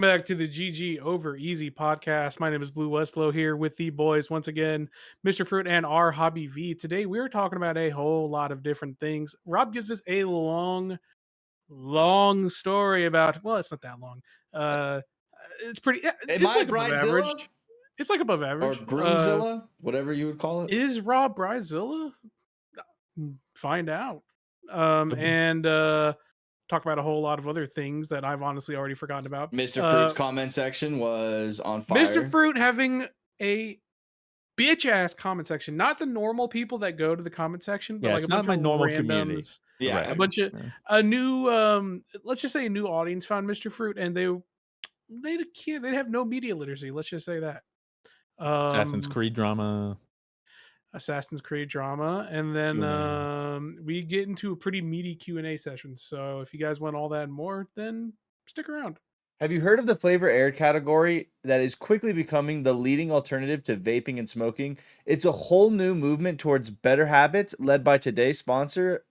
Back to the GG Over Easy podcast. My name is Blue Westlow here with the boys once again, Mr. Fruit and our Hobby V. Today we're talking about a whole lot of different things. Rob gives us a long story about. Well, it's not that long. Uh, it's pretty. Am It's I like above average. Bridezilla It's like above or average. Groomzilla, whatever you would call it? Is Rob Bridezilla? Find out. And talk about a whole lot of other things that I've honestly already forgotten about. Mr. Fruit's comment section was on Mr. fire. Fruit having a bitch ass comment section, not the normal people that go to the comment section, but Yeah, like a it's bunch not of my normal community. randoms, Yeah. a Correct. bunch of Yeah. a new let's just say a new audience found Mr. Fruit and they have no media literacy. Let's just say that. Assassin's Um Creed drama. Assassin's Creed drama, and then Q&A. we get into a pretty meaty Q&A session. So if you guys want all that and more, then stick around. Have you heard of the flavor air category that is quickly becoming the leading alternative to vaping and smoking? It's a whole new movement towards better habits led by today's sponsor,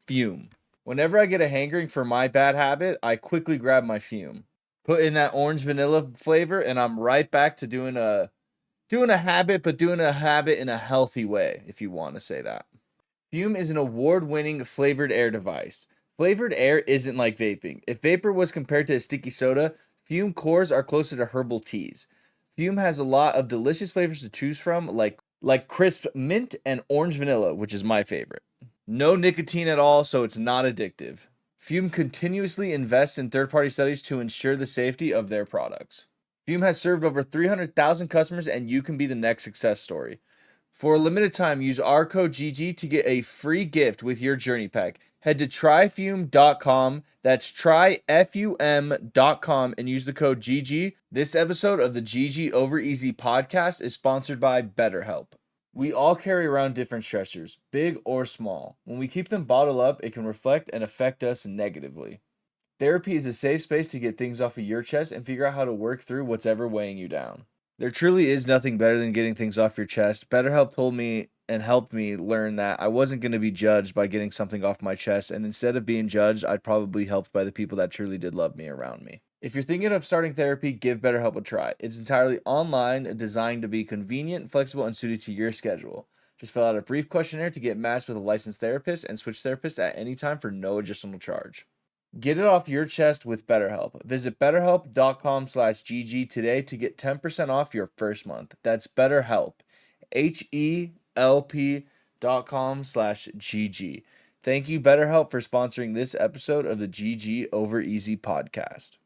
Fume. Whenever I get a hankering for my bad habit, I quickly grab my Fume. Put in that orange vanilla flavor and I'm right back to doing a habit, but doing a habit in a healthy way, if you want to say that. Fume is an award-winning flavored air device. Flavored air isn't like vaping. If vapor was compared to a sticky soda, Fume cores are closer to herbal teas. Fume has a lot of delicious flavors to choose from, like crisp mint and orange vanilla, which is my favorite. No nicotine at all, so it's not addictive. Fume continuously invests in third-party studies to ensure the safety of their products. Fume has served over 300,000 customers, and you can be the next success story. For a limited time, use our code GG to get a free gift with your journey pack. Head to tryfume.com. That's tryfum.com and use the code GG. This episode of the GG Over Easy podcast is sponsored by BetterHelp. We all carry around different stressors, big or small. When we keep them bottled up, it can reflect and affect us negatively. Therapy is a safe space to get things off of your chest and figure out how to work through what's ever weighing you down. There truly is nothing better than getting things off your chest. BetterHelp told me and helped me learn that I wasn't going to be judged by getting something off my chest, and instead of being judged, I'd probably be helped by the people that truly did love me around me. If you're thinking of starting therapy, give BetterHelp a try. It's entirely online, designed to be convenient, flexible, and suited to your schedule. Just fill out a brief questionnaire to get matched with a licensed therapist and switch therapists at any time for no additional charge. Get it off your chest with BetterHelp. Visit betterhelp.com/GG today to get 10% off your first month. That's BetterHelp. HELP.com/GG. Thank you, BetterHelp, for sponsoring this episode of the GG Over Easy podcast.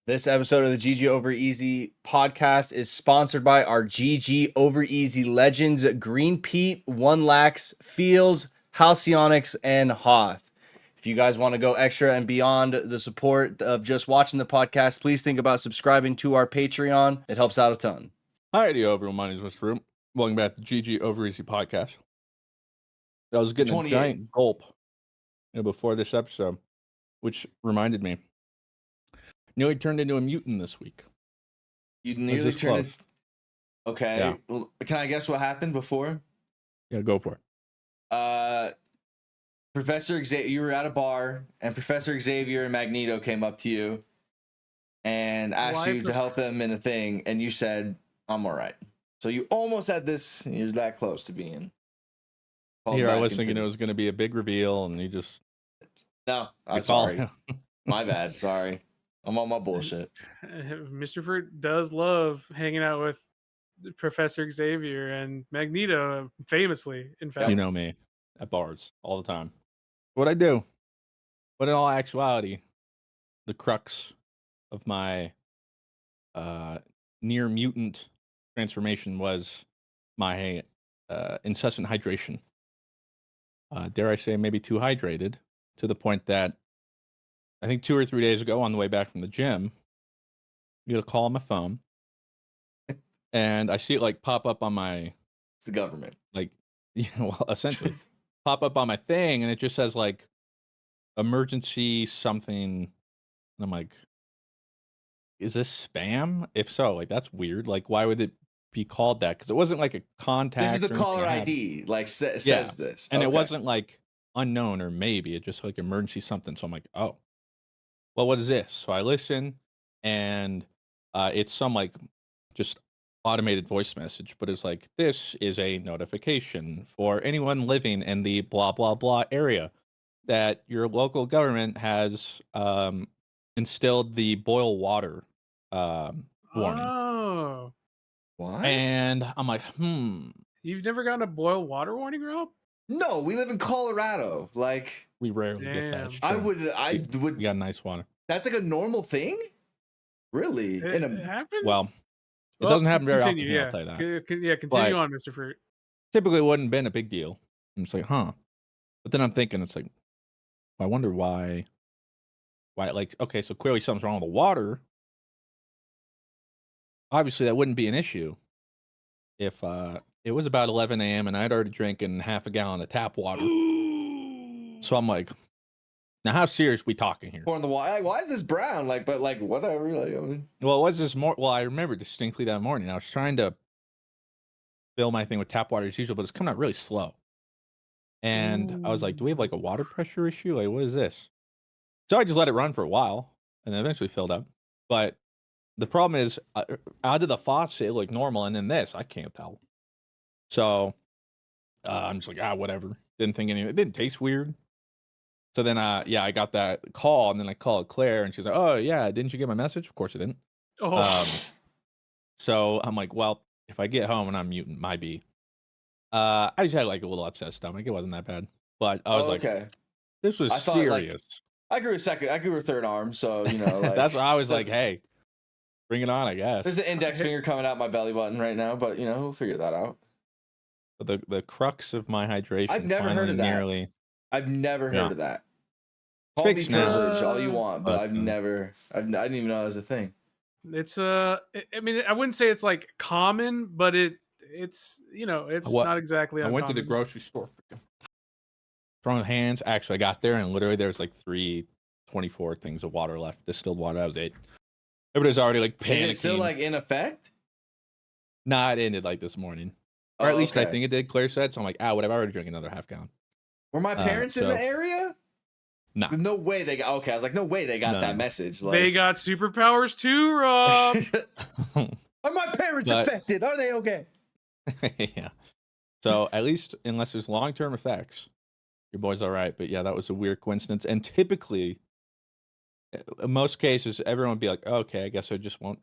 This episode of the GG Over Easy podcast is sponsored by our GG Over Easy legends, Green Pete, One Lax, Fields, Halcyonics, and Hoth. If you guys want to go extra and beyond the support of just watching the podcast, please think about subscribing to our Patreon. It helps out a ton. Hi, everyone. My name is Mr. Room. Welcome back to GG Over Easy podcast. I was getting a 28. giant gulp before this episode, which reminded me. Nearly turned into a mutant this week. You was nearly this turned it. close. Okay. Yeah. Well, can I guess what happened before? Yeah, go for it. Professor Xavier, you were at a bar, and Professor Xavier and Magneto came up to you and asked you to help them in a thing, and you said, "I'm all right." So you almost had this. You're that close to being. Here, I was thinking it was going to be a big reveal, and you just. No, I'm sorry. My bad. Sorry. I'm on my bullshit. Mr. Fruit does love hanging out with Professor Xavier and Magneto, famously, in fact. You know me at bars all the time. What I do, but in all actuality, the crux of my near mutant transformation was my incessant hydration. Dare I say, maybe too hydrated, to the point that I think 2 or 3 days ago, on the way back from the gym, I get a call on my phone, and I see it like pop up on my. It's the government. Like, well, essentially, pop up on my thing, and it just says like emergency something. And I'm like, is this spam? If so, like that's weird. Like, why would it be called that? Because it wasn't like a contact. This is the or anything caller I had. ID. Like says this, and okay. it wasn't like unknown or maybe. It just like emergency something. So I'm like, oh, well, what is this? So I listen, and It's some like just automated voice message, but it's like, this is a notification for anyone living in the blah blah blah area that your local government has instilled the boil water warning. Oh, What? And I'm like, you've never gotten a boil water warning, Rob? No, we live in Colorado. Like, we rarely get that. Damn. It's I true. would. We got nice water. That's like a normal thing. Really? It happens. Well, it Well, doesn't happen very often continue, here, yeah. I'll tell you that. Yeah, continue But on, Mr. Fruit. typically it wouldn't have been a big deal. I'm just like, huh. But then I'm thinking, it's like, I wonder why, like, okay, so clearly something's wrong with the water. Obviously, that wouldn't be an issue if it was about 11 a.m. and I'd already drinking half a gallon of tap water. So I'm like, now how serious we talking here? Pour in the water. Like, why is this brown? Like, but like, whatever. Like, I mean, Well, it was this well, I remember distinctly that morning. I was trying to fill my thing with tap water as usual, but it's coming out really slow. And I was like, do we have like a water pressure issue? Like, what is this? So I just let it run for a while and then eventually filled up. But the problem is, out of the faucet, it looked normal. And then this, I can't tell. So I'm just like, whatever. Didn't think anything. It didn't taste weird. So then, I got that call, and then I called Claire, and she's like, "Oh yeah, didn't you get my message? Of course I didn't." So I'm like, "Well, if I get home and I'm mutant, might be." I just had like a little upset stomach. It wasn't that bad, but I was like, okay. "This was I thought, like, serious." I grew a third arm, so you know, like, That's what I was like, "Hey, bring it on!" I guess. There's an index finger coming out my belly button right now, but you know, we'll figure that out. But the crux of my hydration. I've never heard of that. I've never heard of that. Call me privileged all you want, but I didn't even know it was a thing. It's I mean, I wouldn't say it's like common, but it's it's not exactly uncommon. I went to the grocery store. Throwing hands. Actually, I got there and literally there was like 324 things of water left, distilled water. That was it. Everybody's already like panicking. Is it still like in effect? Nah, it ended like this morning, or at least I think it did. Claire said, so I'm like, whatever. I already drank another half gallon. Were my parents in the area? No. No way they got. Okay, I was like, no way they got that message. Like, they got superpowers too, Rob. Are my parents affected? Are they okay? Yeah. So at least, unless there's long-term effects, your boy's all right. But yeah, that was a weird coincidence. And typically, in most cases, everyone would be like, okay, I guess I just won't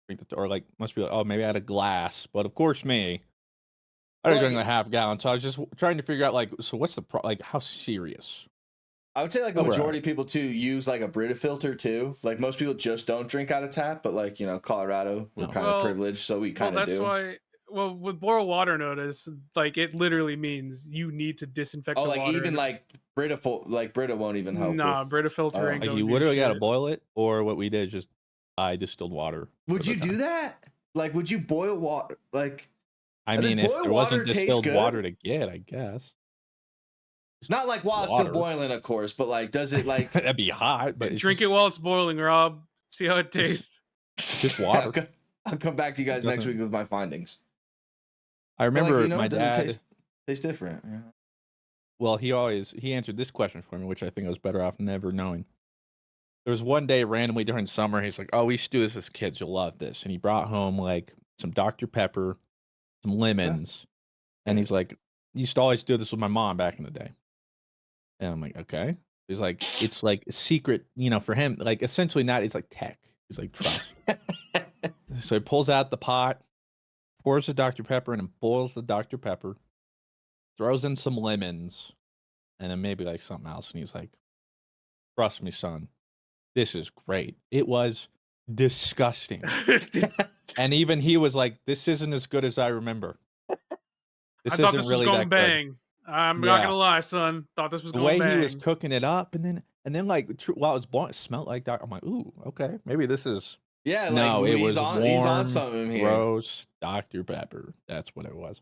drink or like, must be like, oh, maybe I had a glass. But of course, me, I was drinking a half gallon. So I was just trying to figure out, like, so what's the like, how serious? I would say like a majority of people too use like a Brita filter too. Like most people just don't drink out of tap, but like, you know, Colorado, we're kind of privileged, so we kind of do. That's why. Well, with boil water, notice like it literally means you need to disinfect. Oh, the like water even like Brita won't even help. Nah, Brita filter ain't like going you literally got to boil it, or what we did is just distilled water. Would you do that? Like, would you boil water? Like, I mean, if there wasn't distilled water to get, I guess. Not like while it's still boiling, of course, but like, does it like that'd be hot? But drink it while it's boiling, Rob. See how it tastes. Just water. I'll come back to you guys next week with my findings. I remember my dad tastes different. Yeah. Well, he answered this question for me, which I think I was better off never knowing. There was one day randomly during summer, he's like, "Oh, we used to do this as kids. You'll love this." And he brought home like some Dr. Pepper, some lemons, and he's like, "Used to always do this with my mom back in the day." And I'm like, okay. He's like, it's like a secret, for him, like essentially not, it's like tech. He's like, trust. So he pulls out the pot, pours the Dr. Pepper in and boils the Dr. Pepper, throws in some lemons, and then maybe like something else. And he's like, trust me, son, this is great. It was disgusting. And even he was like, this isn't as good as I remember. I thought this was going bang. I'm not gonna lie, son. Thought this was going bang. The way he was cooking it up, and then like while it was boiling, it smelled like that. I'm like, ooh, okay, maybe this is. Yeah, like, no, it was warm, he's on something here. Gross Dr. Pepper. That's what it was.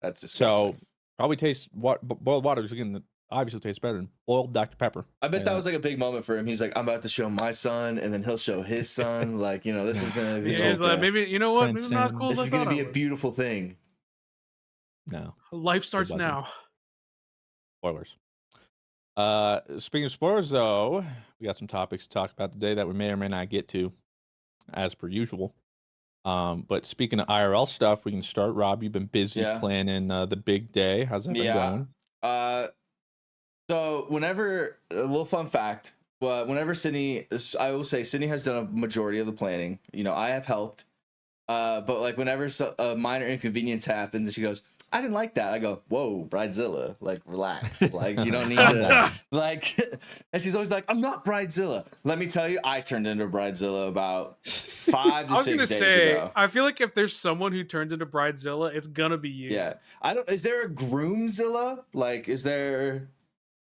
That's disgusting. So probably tastes boiled water is again obviously tastes better than boiled Dr. Pepper. I bet that was like a big moment for him. He's like, I'm about to show my son, and then he'll show his son. Like, this is gonna be. He's like, maybe what? Maybe not as cool as I thought. This is gonna be a beautiful thing. No. Life starts now. Spoilers. Speaking of spoilers, though, we got some topics to talk about today that we may or may not get to. as per usual. But speaking of IRL stuff, we can start. Rob, you've been busy Yeah. planning the big day. How's that been going? So whenever a little fun fact, but whenever Sydney, I will say Sydney has done a majority of the planning. You know, I have helped. But like whenever a minor inconvenience happens, she goes, "I didn't like that." I go, "Whoa, Bridezilla, like relax, like you don't need to like." And she's always like, "I'm not Bridezilla." Let me tell you, I turned into Bridezilla about 5 to 6 days ago. I feel like if there's someone who turns into Bridezilla, it's gonna be you. Yeah, I don't. Is there a Groomzilla? Like, is there?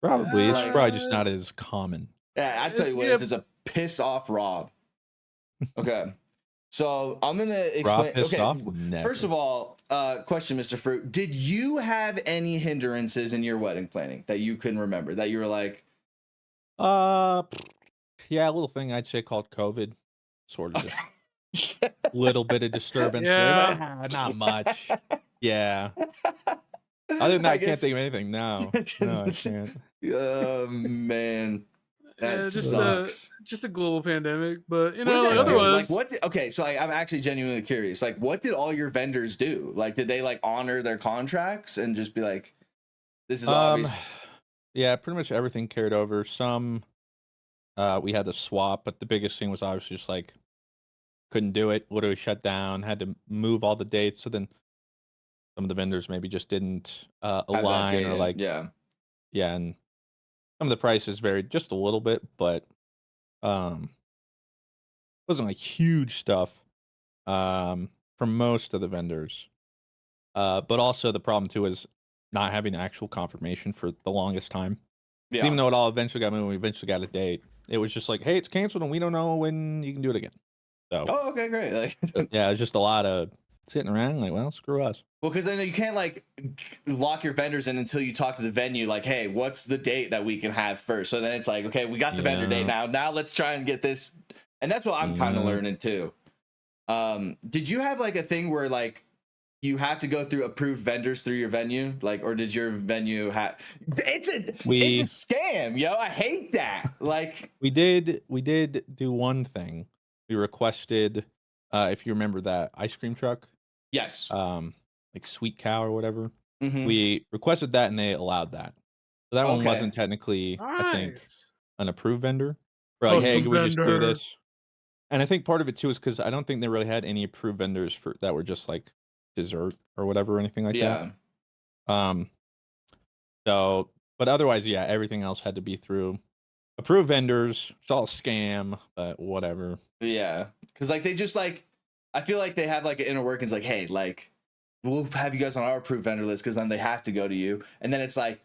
Probably. It's Like- probably just not as common. Yeah, I tell you what, Yeah. this is a pissed off Rob. Okay, so I'm gonna explain. Rob pissed Okay, off? Never. first of all, question, Mr. Fruit, did you have any hindrances in your wedding planning that you couldn't remember? That you were like, Yeah, a little thing I'd say called COVID. Sort of just a little bit of disturbance. Yeah. There, but, not much. Yeah. Other than that, I can't guess- think of anything. No, I can't. Oh man, that just sucks. just a global pandemic, but you What know, did like that do? otherwise, Like, what? Okay, so I'm actually genuinely curious. Like, what did all your vendors do? Like, did they like honor their contracts and just be like, "This is obvious"? Yeah, pretty much everything carried over. Some we had to swap, but the biggest thing was obviously just like couldn't do it. Literally shut down. Had to move all the dates. So then some of the vendors maybe just didn't Have that align date or in. like yeah. and some of the prices varied just a little bit, but wasn't like huge stuff from most of the vendors. But also the problem too is not having actual confirmation for the longest time. 'Cause Yeah. even though it all eventually got moved, we eventually got a date. It was just like, hey, it's canceled and we don't know when you can do it again. So Oh, okay, great. Like, yeah, it's just a lot of sitting around like, well, screw us. well, because then you can't like lock your vendors in until you talk to the venue. Like, hey, what's the date that we can have first? So then it's like, okay, we got the vendor date now. Now let's try and get this. And that's what I'm kind of learning too. Did you have like a thing where like you have to go through approved vendors through your venue, like, or did your venue have? It's a scam, yo. I hate that. Like, we did do one thing. We requested, if you remember that ice cream truck, yes, like Sweet Cow or whatever. Mhm. We requested that and they allowed that. So that one Okay. wasn't technically, I think, nice. an approved vendor. We're like, hey, Custom can we just do vendor. this? And I think part of it too is because I don't think they really had any approved vendors for that were just like dessert or whatever or anything like yeah. that. So, but otherwise, yeah, everything else had to be through approved vendors. It's all a scam, but whatever. Yeah, because like they just like, I feel like they have like an inner workings like, hey, like we'll have you guys on our approved vendor list because then they have to go to you, and then it's like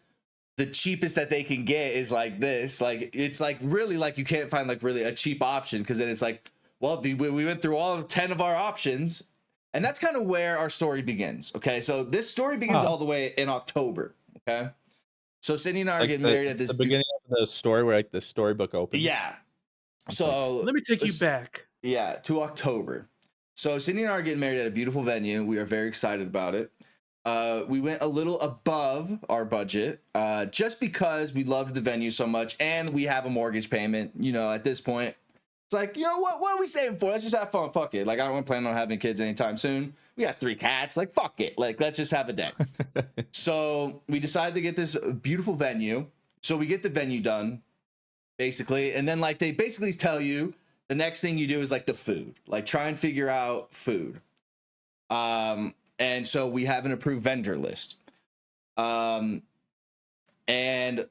the cheapest that they can get is like this, like it's like really like you can't find like really a cheap option because then it's like, well, we went through all 10 of our options, and that's kind of where our story begins. Okay, so this story begins all the way in October. Okay, so Sydney and I are Like getting married at this the beginning of the story where like the storybook opens. yeah. So Let me take you back. Yeah, to October. So Sydney and I are getting married at a beautiful venue. We are very excited about it. We went a little above our budget just because we loved the venue so much and we have a mortgage payment. You know, at this point, it's like, you know what are we saving for? Let's just have fun. Fuck it. Like, I don't plan on having kids anytime soon. We got 3 cats. Like, fuck it. Like, let's just have a day. So we decided to get this beautiful venue. So we get the venue done, basically. And then, like, they basically tell you the next thing you do is, like, the food. Like, try and figure out food. And so we have an approved vendor list. And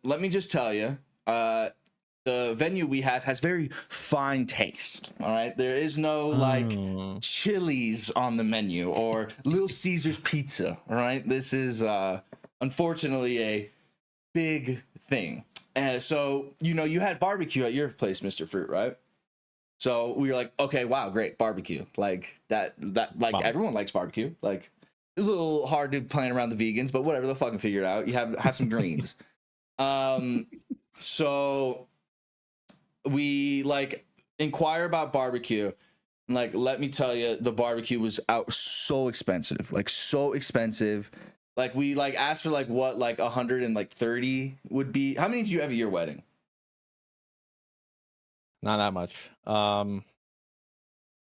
let me just tell you, the venue we have has very fine taste. All right. There is no like Chili's on the menu or Little Caesar's pizza. All right. This is unfortunately a big thing. So, you know, you had barbecue at your place, Mr. Fruit, right? So we were like, okay, wow, great barbecue. Like that like wow. Everyone likes barbecue. Like it's a little hard to plan around the vegans, but whatever, they'll fucking figure it out. You have some greens. So we like inquire about barbecue. And like, let me tell you, the barbecue was out so expensive. Like so expensive. Like we like asked for like what like 130 would be. How many did you have at your wedding? Not that much.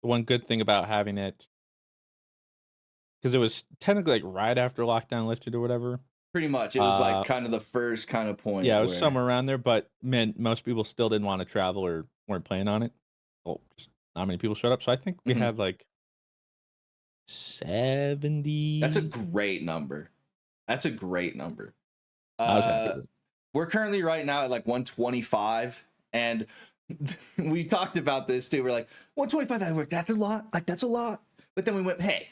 The one good thing about having it, because it was technically like right after lockdown lifted or whatever. Pretty much, it was like Uh, kind of the first kind of point yeah, it was where somewhere around there. But man, most people still didn't want to travel or weren't planning on it. Well, just not many people showed up. So I think we Mhm. had like 70. That's a great number. That's a great number. I was happy. We're currently right now at like 125, and we talked about this too. We're like 125. That's a lot. Like that's a lot. But then we went, hey,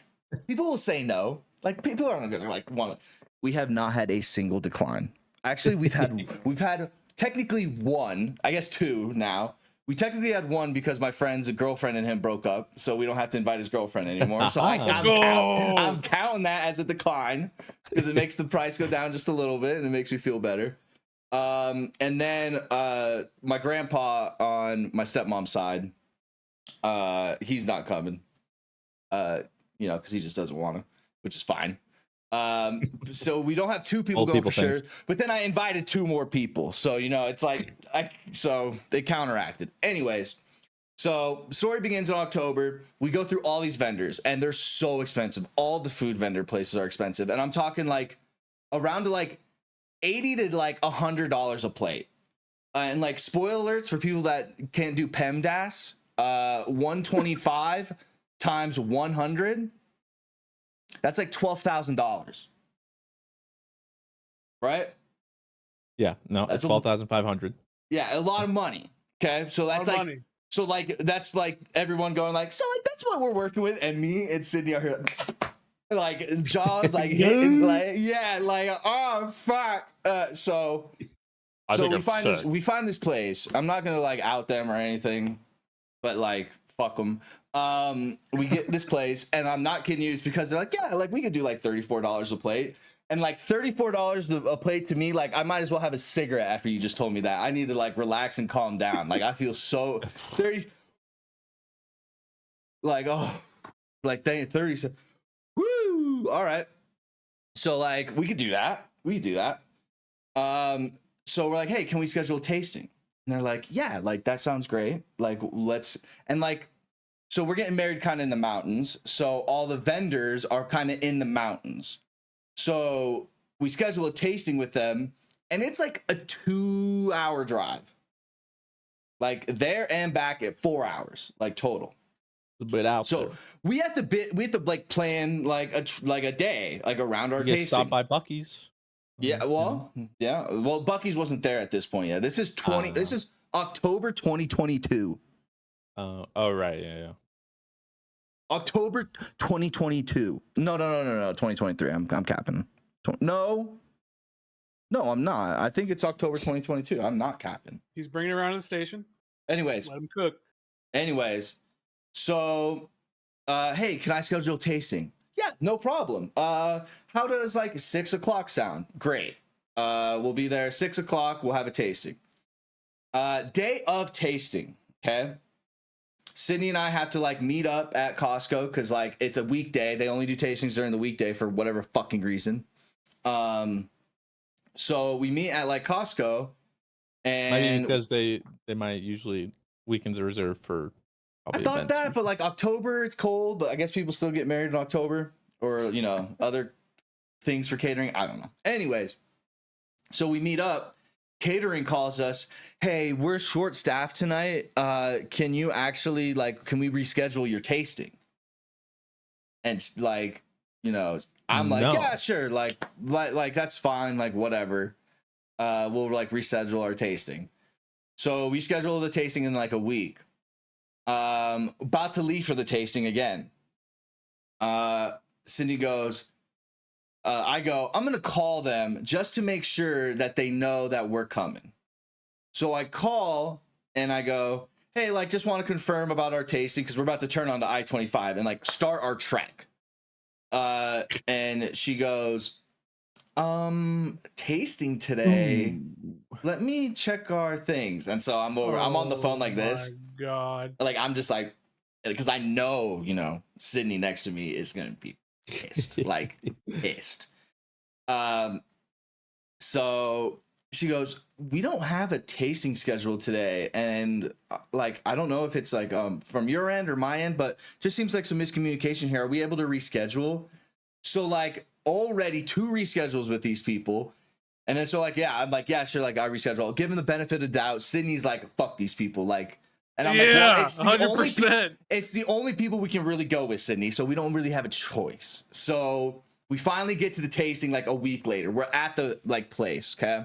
people will say no. Like people aren't gonna like want to. We have not had a single decline. Actually, we've had technically one, I guess two now. We technically had one because my friend's girlfriend and him broke up, so we don't have to invite his girlfriend anymore. So I'm counting that as a decline because it makes the price go down just a little bit and it makes me feel better. And then my grandpa on my stepmom's side, he's not coming, because he just doesn't want to, which is fine. So we don't have two people Old going people for sure, things. but then I invited two more people. So, it's like, so they counteracted. Anyways, so story begins in October. We go through all these vendors and they're so expensive. All the food vendor places are expensive. And I'm talking like around to like $80 to like $100 a plate. And like spoiler alerts for people that can't do PEMDAS, 125 times 100. That's like $12,000, right? Yeah, no, That's it's 12,500. Yeah, a lot of money. Okay, so that's like, money. so like that's like everyone going like, so like that's what we're working with, and me and Sydney are here, like jaws like hitting, like yeah, like oh fuck. So we find this place. I'm not gonna like out them or anything, but like fuck them. We get this place, and I'm not kidding you. It's because they're like, yeah, like we could do like $34 a plate, and like $34 a plate to me, like I might as well have a cigarette after you just told me that. I need to like relax and calm down. Like I feel so 30, like oh, like dang, 30. Woo! All right, so like we could do that. We could do that. So we're like, hey, can we schedule a tasting? And they're like, yeah, like that sounds great. Like let's and like. So we're getting married kind of in the mountains. So all the vendors are kind of in the mountains. So we schedule a tasting with them, and it's like a 2-hour drive. Like there and back at 4 hours, like total. A bit out. So we have to like plan like a day, like around our tasting. Stop by Buc-ee's. Yeah, well, yeah. Well, Buc-ee's wasn't there at this point yet. This is This is October 2022. Oh, right, yeah. October 2022. No, 2023. I'm capping. No, I'm not. I think it's October 2022. I'm not capping. He's bringing it around to the station. Anyways. Let him cook. Anyways. So, hey, can I schedule a tasting? Yeah, no problem. How does like 6 o'clock sound? Great. We'll be there 6 o'clock. We'll have a tasting. Day of tasting. Okay. Sydney and I have to like meet up at Costco because like it's a weekday. They only do tastings during the weekday for whatever fucking reason. So we meet at like Costco, and maybe because they might usually weekends are reserved for. I thought that, but like October, it's cold. But I guess people still get married in October, or other things for catering. I don't know. Anyways, so we meet up. Catering calls us, hey, we're short staffed tonight. Can you actually can we reschedule your tasting? And like, I'm like, yeah, sure. Like that's fine. Like, whatever. We'll like reschedule our tasting. So we schedule the tasting in like a week. About to leave for the tasting again. Cindy goes, I go, I'm going to call them just to make sure that they know that we're coming. So I call and I go, hey, like, just want to confirm about our tasting because we're about to turn on to I-25 and like start our trek. And she goes, tasting today. Let me check our things. And so I'm on the phone like this. Oh my God. Like, I'm just like, because I know, Sydney next to me is going to be pissed. Like, pissed. So she goes, we don't have a tasting schedule today, and like I don't know if it's like from your end or my end, but just seems like some miscommunication here. Are we able to reschedule? So like already 2 reschedules with these people. And then so like, yeah, I'm like, yeah, sure, like I reschedule. I'll give him the benefit of doubt. Sydney's like, fuck these people. Like, and I'm like, well, it's the 100%. it's the only people we can really go with, Sydney. So we don't really have a choice. So we finally get to the tasting like a week later. We're at the like place, okay?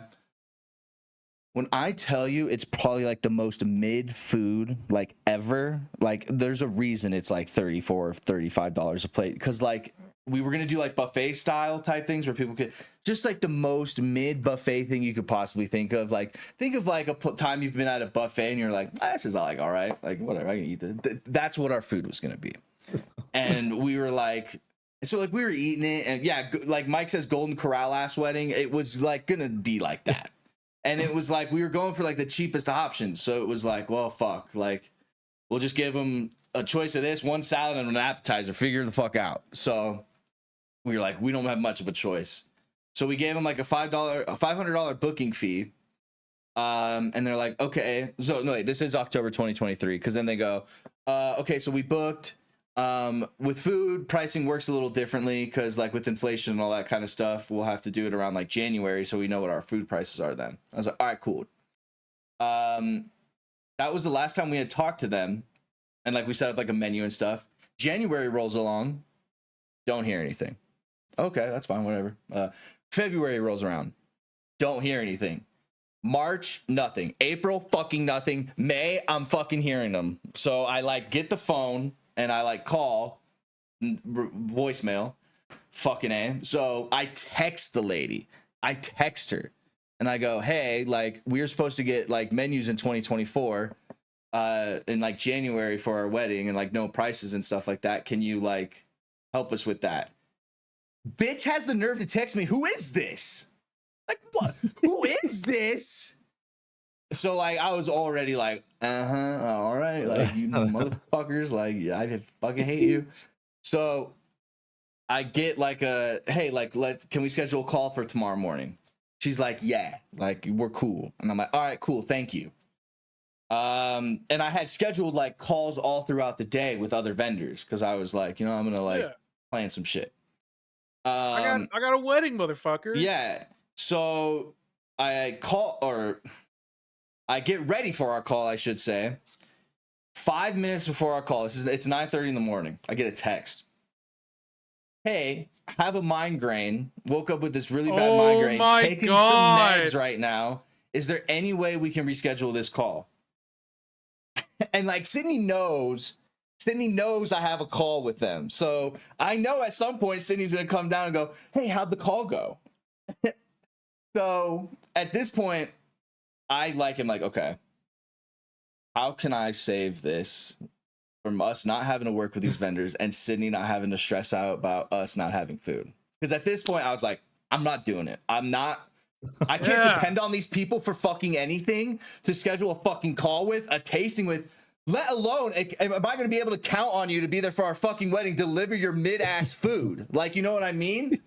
When I tell you it's probably like the most mid food like ever, like there's a reason it's like $34 or $35 a plate. Cause like we were gonna do like buffet style type things where people could just like the most mid buffet thing you could possibly think of. Like think of like a time you've been at a buffet and you're like, this is like all right, like whatever, I can eat this. That's what our food was gonna be. And we were like, so like we were eating it, and yeah, like Mike says, Golden Corral ass wedding. It was like gonna be like that. And it was like we were going for like the cheapest options. So it was like, well, fuck. Like, we'll just give them a choice of this, 1 salad and an appetizer. Figure the fuck out. So we were like, we don't have much of a choice. So we gave them like a $500 booking fee. And they're like, okay. So no, wait, this is October 2023. Because then they go, okay, so we booked. With food, pricing works a little differently because like with inflation and all that kind of stuff, we'll have to do it around like January so we know what our food prices are then. I was like, all right, cool. That was the last time we had talked to them, and like we set up like a menu and stuff. January rolls along, don't hear anything. Okay, that's fine, whatever. February rolls around, don't hear anything. March, nothing. April, fucking nothing. May, I'm fucking hearing them. So I like get the phone and I like call voicemail, fucking A. So I text the lady. I text her and I go, hey, like we were supposed to get like menus in 2024 in like January for our wedding and like no prices and stuff like that. Can you like help us with that? Bitch has the nerve to text me. Who is this? Like what? Who is this? So like I was already like, all right, like you motherfuckers, like I fucking hate you. So I get like a hey, like can we schedule a call for tomorrow morning? She's like, yeah, like we're cool. And I'm like, all right, cool, thank you. And I had scheduled like calls all throughout the day with other vendors because I was like, I'm gonna like plan some shit. I got a wedding, motherfucker. Yeah. So I get ready for our call, I should say. 5 minutes before our call, it's 9:30 in the morning. I get a text. Hey, have a migraine. Woke up with this really bad migraine. Taking some meds right now. Is there any way we can reschedule this call? And like Sydney knows I have a call with them. So I know at some point Sydney's gonna come down and go, hey, how'd the call go? So at this point, I like him like, okay, how can I save this from us not having to work with these vendors and Sydney not having to stress out about us not having food? Because at this point I was like, I'm not doing it. I can't depend on these people for fucking anything to schedule a fucking call with, a tasting with, let alone, am I going to be able to count on you to be there for our fucking wedding, deliver your mid-ass food? Like, you know what I mean?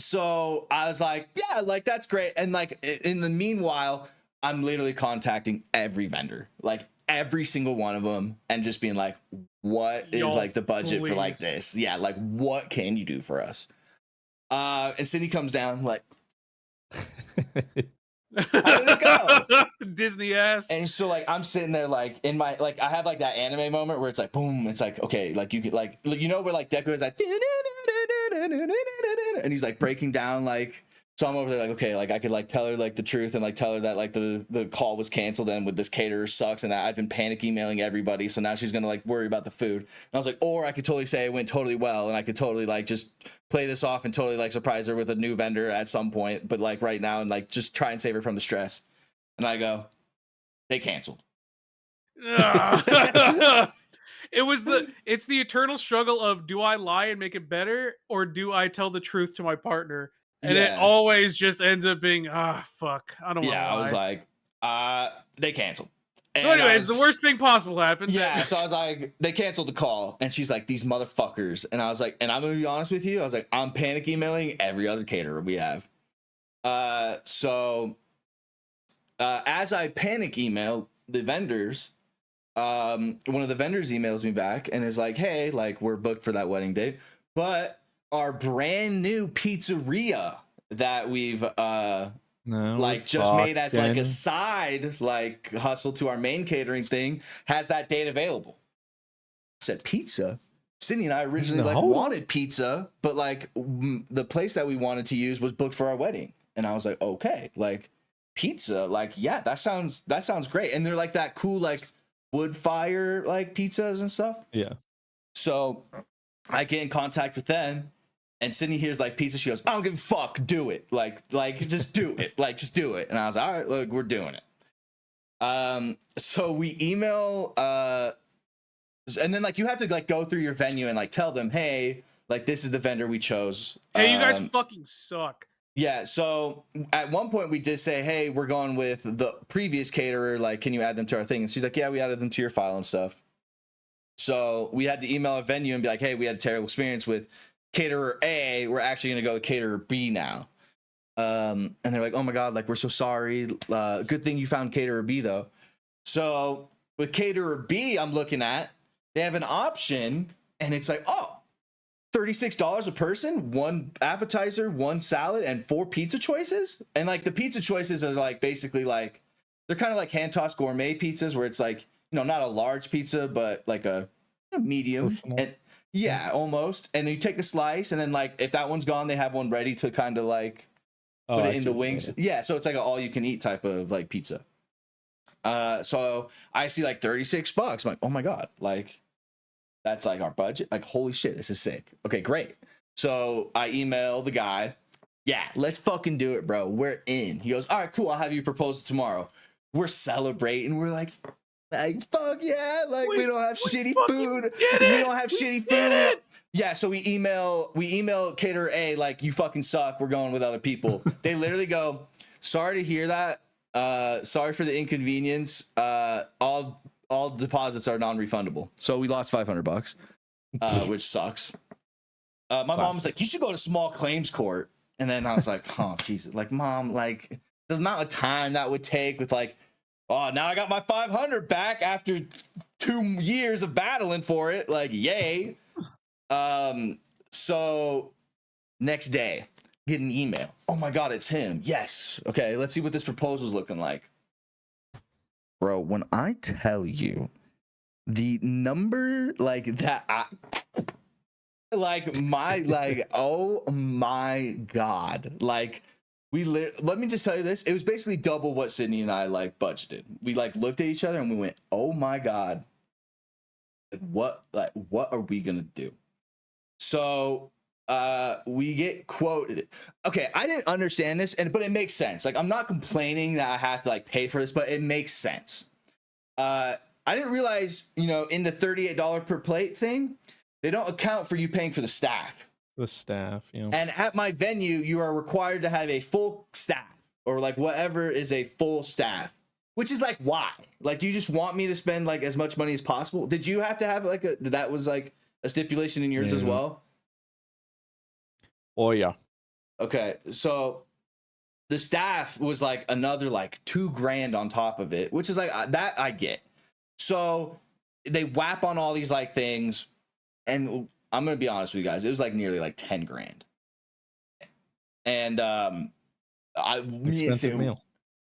So I was like, yeah, like that's great. And like in the meanwhile, I'm literally contacting every vendor, like every single one of them, and just being like, what is like the budget for like this? Yeah, like what can you do for us? And Sydney comes down like, how did it go? Disney ass. And so like I'm sitting there like in my like I have like that anime moment where it's like boom, it's like okay, like you could like where like Deku is like and he's like breaking down like, so I'm over there like okay, like I could like tell her like the truth and like tell her that like the call was canceled and with this caterer sucks and that I've been panic emailing everybody, so now she's gonna like worry about the food. And I was like, or I could totally say it went totally well and I could totally like just play this off and totally like surprise her with a new vendor at some point, but like right now and like just try and save her from the stress. And I go, they canceled. It's the eternal struggle of, do I lie and make it better or do I tell the truth to my partner? And it always just ends up being, fuck, I don't want to lie. I was like, they canceled. So anyways, the worst thing possible happened. Yeah, so I was like, they canceled the call. And she's like, these motherfuckers. And I was like, and I'm going to be honest with you. I was like, I'm panic emailing every other caterer we have. So as I panic email the vendors, one of the vendors emails me back and is like, hey, like we're booked for that wedding date, but our brand new pizzeria that we've like just made as like a side like hustle to our main catering thing has that date available. I said pizza. Sydney and I originally like wanted pizza, but like the place that we wanted to use was booked for our wedding. And I was like, okay, like pizza, like, yeah, that sounds great. And they're like that cool, like wood fire, like pizzas and stuff. Yeah. So I get in contact with them and Sydney hears like pizza. She goes, I don't give a fuck. Do it. Like just do it. Like, just do it. And I was like, all right, look, we're doing it. So we email, and then like you have to like go through your venue and like tell them, hey, like this is the vendor we chose. Hey, you guys fucking suck. Yeah, so at one point we did say, hey, we're going with the previous caterer, like can you add them to our thing? And she's like, yeah, we added them to your file and stuff. So we had to email our venue and be like, hey, we had a terrible experience with caterer A, we're actually gonna go with caterer B now. And they're like, oh my god, like we're so sorry, good thing you found caterer B though. So with caterer B, I'm looking at, they have an option and it's like, oh, $36 a person, 1 appetizer, 1 salad, and 4 pizza choices. And like the pizza choices are like basically like they're kind of like hand tossed gourmet pizzas where it's like, you know, not a large pizza, but like a medium. And yeah, almost. And then you take a slice, and then like if that one's gone, they have one ready to kind of like put it in the wings. Yeah, so it's like an all you can eat type of like pizza. So I see like $36. I'm like, oh my god, like that's like our budget. Like, holy shit, this is sick. Okay, great. So I email the guy. Yeah, let's fucking do it, bro. We're in. He goes, all right, cool. I'll have you propose it tomorrow. We're celebrating. We're like fuck yeah. Like we don't have shitty food. We don't have shitty food. Yeah, so we email caterer A like, you fucking suck. We're going with other people. They literally go, sorry to hear that. Sorry for the inconvenience. All deposits are non-refundable. So we lost $500, which sucks. My mom was like, you should go to small claims court. And then I was like, oh, Jesus. Like, mom, like the amount of time that would take with like, oh, now I got my 500 back after 2 years of battling for it. Like, yay. So next day, get an email. Oh my God, it's him. Yes. Okay, let's see what this proposal's looking like. Bro, when I tell you the number like that, oh my God. Like, let me just tell you this. It was basically double what Sydney and I like budgeted. We like looked at each other and we went, oh my God. What are we gonna do? So we get quoted. Okay, I didn't understand this, but it makes sense. Like, I'm not complaining that I have to like pay for this, but it makes sense. I didn't realize, you know, in the $38 per plate thing, they don't account for you paying for the staff. The staff, yeah. And at my venue, you are required to have a full staff, or like whatever is a full staff. Which is like, why? Like, do you just want me to spend like as much money as possible? Did you have to have like that was like a stipulation in yours as well? Oh yeah. Okay, so the staff was like another like $2,000 on top of it, which is like that I get. So they whap on all these like things, and I'm gonna be honest with you guys, it was like nearly like $10,000. And me and Sue,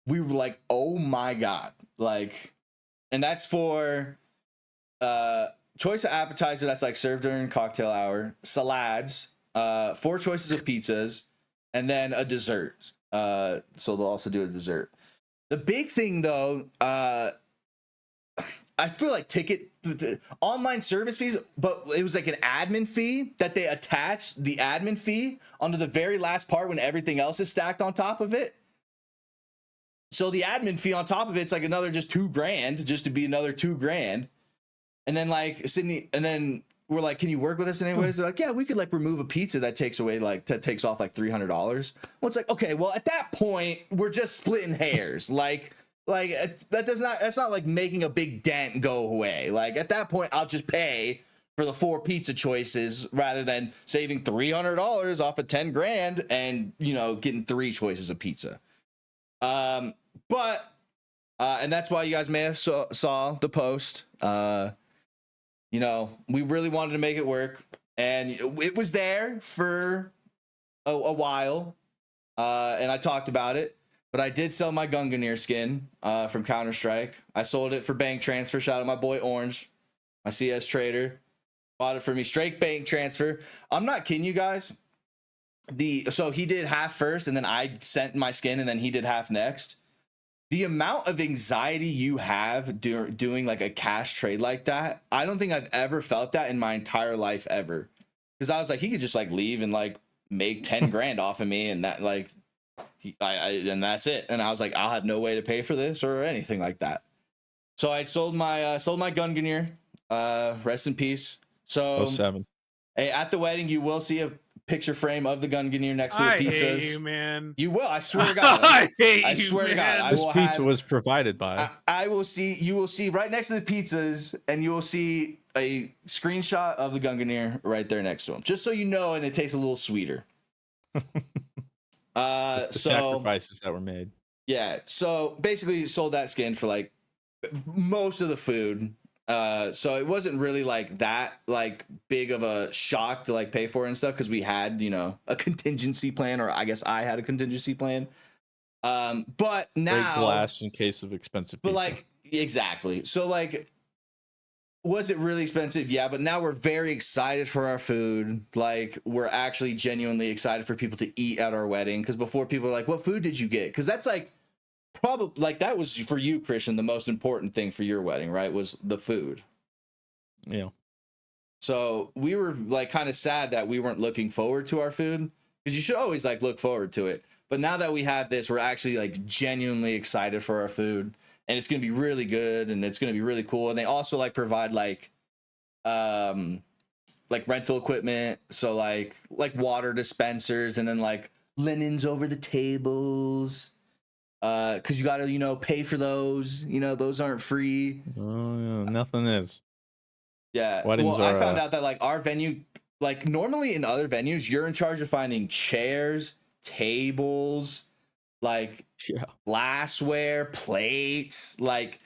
we were like, oh my God, like, and that's for choice of appetizer that's like served during cocktail hour, salads, 4 choices of pizzas, and then a dessert. So they'll also do a dessert. The big thing though, I feel like online service fees, but it was like an admin fee that they attached the admin fee onto the very last part when everything else is stacked on top of it. So the admin fee on top of it's like another just $2,000, just to be another $2,000. And then like Sydney, and then we're like, can you work with us in any ways? They're like, yeah, we could like remove a pizza that takes off like $300. Well, it's like, okay, well at that point we're just splitting hairs. Like that's not like making a big dent go away. Like at that point I'll just pay for the 4 pizza choices rather than saving $300 off of 10 grand and, you know, getting 3 choices of pizza. And that's why you guys may have saw the post. You know, we really wanted to make it work, and it was there for a while. And I talked about it, but I did sell my Gunganir skin from Counter-Strike. I sold it for bank transfer. Shout out my boy Orange, my CS trader. Bought it for me straight bank transfer. I'm not kidding you guys. So he did half first, and then I sent my skin, and then he did half next. The amount of anxiety you have doing like a cash trade like that, I don't think I've ever felt that in my entire life ever. Because I was like, he could just like leave and like make 10 grand off of me, and that like, and that's it. And I was like, I'll have no way to pay for this or anything like that. So I sold my Gunganir. Rest in peace. So 07. Hey, at the wedding, you will see a picture frame of the Gunganir next to the pizzas. I hate you, man. You will. I swear to God. I swear to God. This pizza was provided by. I will see. You will see right next to the pizzas, and you will see a screenshot of the Gunganir right there next to him, just so you know, and it tastes a little sweeter. The sacrifices that were made. Yeah. So basically, sold that skin for like most of the food. So it wasn't really like that like big of a shock to like pay for it and stuff, because we had, you know, a contingency plan, or I guess I had a contingency plan. But now break glass in case of expensive pizza. But like exactly. So like, was it really expensive? Yeah, but now we're very excited for our food. Like, we're actually genuinely excited for people to eat at our wedding, because before people were like, what food did you get? Because that's like probably like that was for you, Christian, the most important thing for your wedding, right? Was the food. Yeah. So we were like kind of sad that we weren't looking forward to our food, because you should always like look forward to it. But now that we have this, we're actually like genuinely excited for our food, and it's going to be really good, and it's going to be really cool. And they also like provide like rental equipment. So like water dispensers, and then like linens over the tables. Cause you gotta, you know, pay for those, you know, those aren't free. Oh yeah, nothing is. Yeah. Weddings well, I found out that like our venue, like normally in other venues, you're in charge of finding chairs, tables, like glassware, plates. Like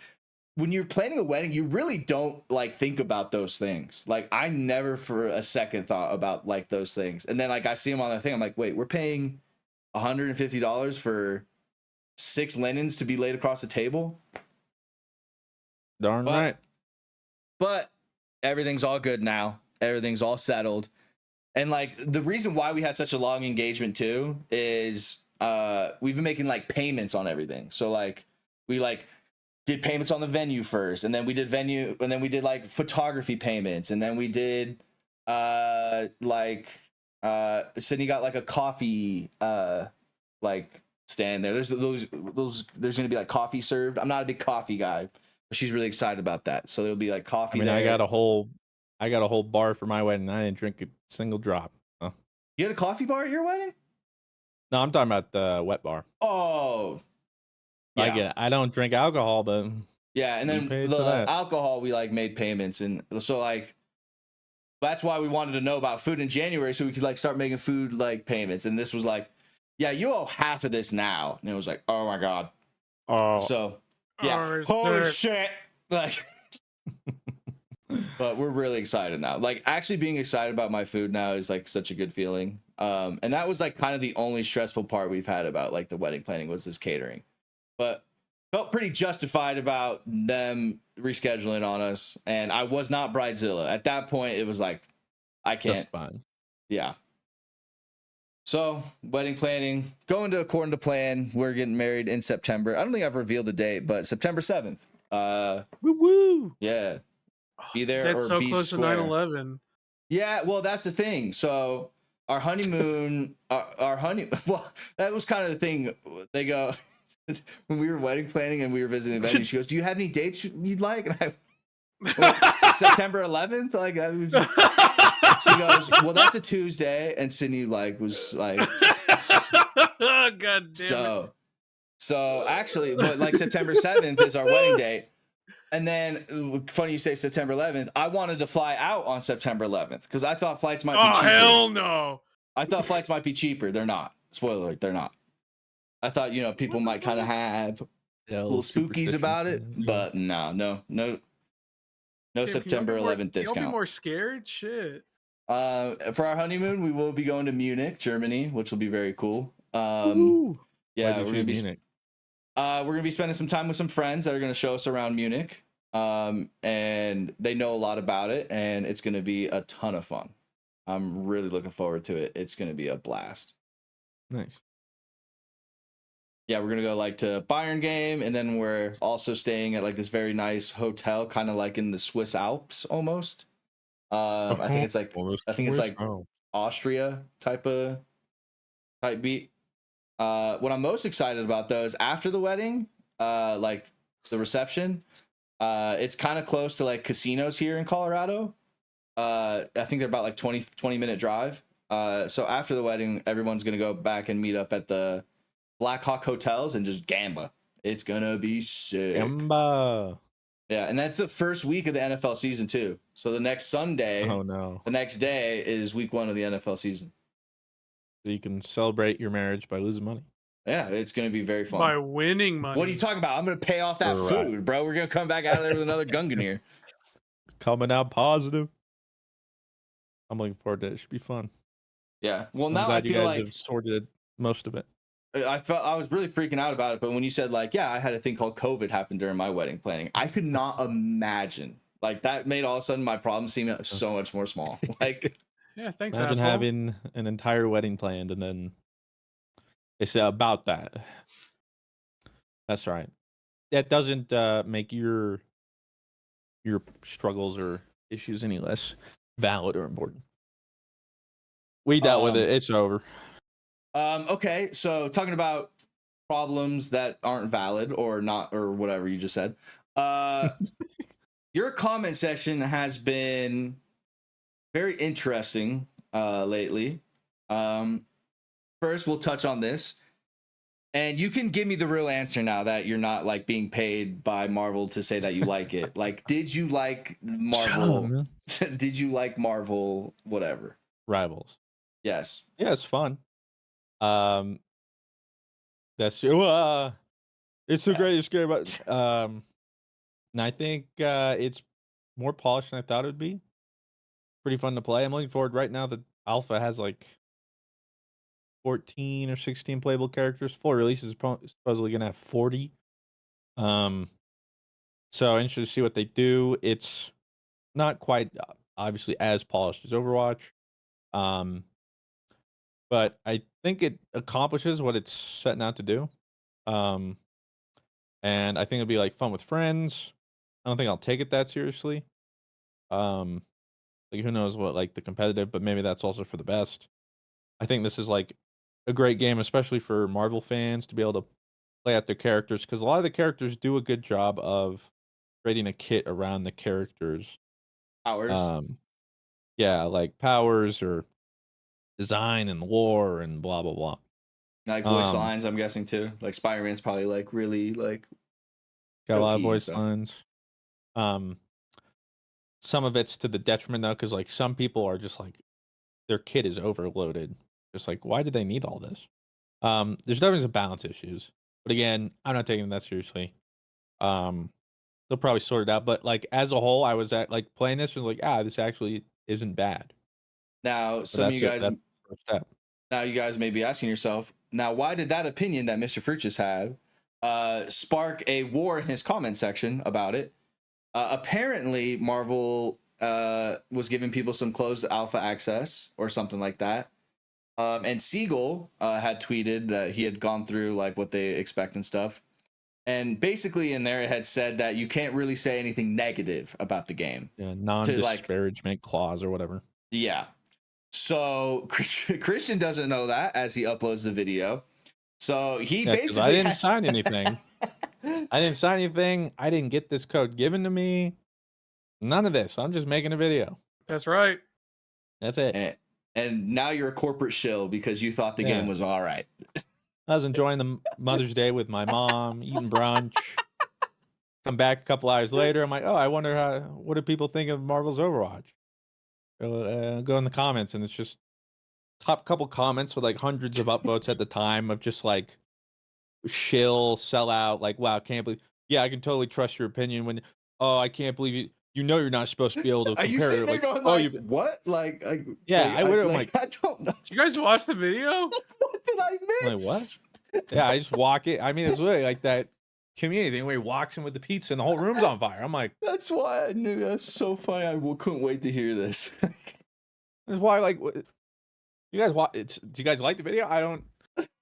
when you're planning a wedding, you really don't like think about those things. Like I never for a second thought about like those things. And then like I see them on the thing, I'm like, wait, we're paying $150 for 6 linens to be laid across the table. Darn right. But everything's all good now. Everything's all settled. And like the reason why we had such a long engagement too is we've been making like payments on everything. So like we like did payments on the venue first, and then we did venue, and then we did like photography payments, and then we did Sydney got like a coffee like stand there. There's gonna be like coffee served. I'm not a big coffee guy, but she's really excited about that. So there'll be like coffee. I got a whole bar for my wedding. I didn't drink a single drop. Huh. You had a coffee bar at your wedding? No, I'm talking about the wet bar. Oh, yeah. I don't drink alcohol, but yeah. And then the alcohol, we like made payments, and so like that's why we wanted to know about food in January, so we could like start making food like payments. And this was like, yeah, you owe half of this now. And it was like, oh my God. Oh. So, yeah. Holy shit. Like, but we're really excited now. Like, actually being excited about my food now is like such a good feeling. And that was like kind of the only stressful part we've had about like the wedding planning was this catering. But felt pretty justified about them rescheduling on us. And I was not Bridezilla. At that point, it was like, I can't. Just fine. Yeah. So, wedding planning, going to according to plan. We're getting married in September. I don't think I've revealed the date, but September 7th. Woo! Yeah. Be there That's or so be close square. to 9/11. Yeah, well, that's the thing. So, our honeymoon, well, that was kind of the thing. They go, when we were wedding planning and we were visiting the venue, she goes, do you have any dates you'd like? And September 11th? Like, I was she goes, well, that's a Tuesday, and Sydney like was like, God damn so actually, but like September 7th is our wedding date, And then, funny you say September 11th. I wanted to fly out on September 11th because I thought flights might be cheaper. Hell no! I thought flights might be cheaper. They're not. Spoiler alert, they're not. I thought, people might kind of have little spookies about it, but no September 11th discount. Y'all be more scared? Shit. For our honeymoon, we will be going to Munich, Germany, which will be very cool. Yeah, we're gonna be spending some time with some friends that are gonna show us around Munich. And they know a lot about it, and it's gonna be a ton of fun. I'm really looking forward to it. It's gonna be a blast. Nice. Yeah, we're gonna go like to Bayern game, and then we're also staying at like this very nice hotel, kind of like in the Swiss Alps almost. I think it's like Austria type beat. What I'm most excited about though is after the wedding, like the reception. It's kind of close to like casinos here in Colorado. I think they're about like 20-minute drive. So after the wedding, everyone's gonna go back and meet up at the Black Hawk hotels and just gamba. It's gonna be sick. Gamba. Yeah, and that's the first week of the NFL season too. So the next Sunday, the next day is week 1 of the NFL season. So you can celebrate your marriage by losing money. Yeah, it's going to be very fun. By winning money. What are you talking about? I'm going to pay off that food, bro. We're going to come back out of there with another Gungan here. Coming out positive. I'm looking forward to it. It should be fun. Yeah. Well, I'm now glad I you feel guys like have sorted most of it. I was really freaking out about it, but when you said like, yeah, I had a thing called COVID happen during my wedding planning, I could not imagine. Like that made all of a sudden my problem seem so much more small. Like, yeah, thanks. Imagine asshole. having an entire wedding planned and then it's about that. That's right. That doesn't make your struggles or issues any less valid or important. We dealt with it. It's over. Okay, so talking about problems that aren't valid or not or whatever you just said. Your comment section has been very interesting lately. First, we'll touch on this. And you can give me the real answer now that you're not like being paid by Marvel to say that you like it. Like, did you like Marvel? Did you like Marvel? Whatever. Rivals. Yes. Yeah, it's fun. That's it's the greatest game. But and I think it's more polished than I thought it would be. Pretty fun to play. I'm looking forward right now. The alpha has like 14 or 16 playable characters. Full release is supposedly gonna have 40. So interested to see what they do. It's not quite obviously as polished as Overwatch. But I think it accomplishes what it's setting out to do. And I think it'll be like fun with friends. I don't think I'll take it that seriously. Like who knows what like the competitive, but maybe that's also for the best. I think this is like a great game, especially for Marvel fans to be able to play out their characters, because a lot of the characters do a good job of creating a kit around the characters. Powers. Yeah, like powers or design and lore and blah blah blah. Like voice lines, I'm guessing too. Like Spider-Man's probably like really like got a lot of voice lines. Some of it's to the detriment though, because like some people are just like their kit is overloaded. Just like, why did they need all this? There's definitely some balance issues, but again, I'm not taking that seriously. They'll probably sort it out, but like as a whole, I was at like playing this and was like, this actually isn't bad. Now, some of you guys, now you guys may be asking yourself, now why did that opinion that Mr. Fruchis had spark a war in his comment section about it? Apparently, Marvel was giving people some closed alpha access or something like that. And Siegel had tweeted that he had gone through like what they expect and stuff. And basically in there it had said that you can't really say anything negative about the game. Yeah, non-disparagement clause or whatever. Yeah. So Christian doesn't know that as he uploads the video. So he basically I didn't sign anything. I didn't sign anything. I didn't get this code given to me. None of this. I'm just making a video. That's right. That's it. And now you're a corporate shill because you thought the game was all right. I was enjoying the Mother's Day with my mom, eating brunch, Come back a couple hours later. I'm like, oh, I wonder what do people think of Marvel's Overwatch? Go in the comments, and it's just top couple comments with like hundreds of upvotes at the time of just like shill, sell out, like, wow, can't believe. Yeah, I can totally trust your opinion when. Oh, I can't believe you. You know you're not supposed to be able to Are you compare. sitting there Like, going oh, like, you. what? Yeah, I would. I'm like, like, I don't know. Did you guys watch the video? What did I I'm like, miss? what? Yeah, I just walk it. I mean, it's really like that community thing where he walks in with the pizza and the whole room's on fire. I'm like, That's why I knew. That's so funny. Couldn't wait to hear this. that's why, like, you guys watch. Do you guys like the video? I don't.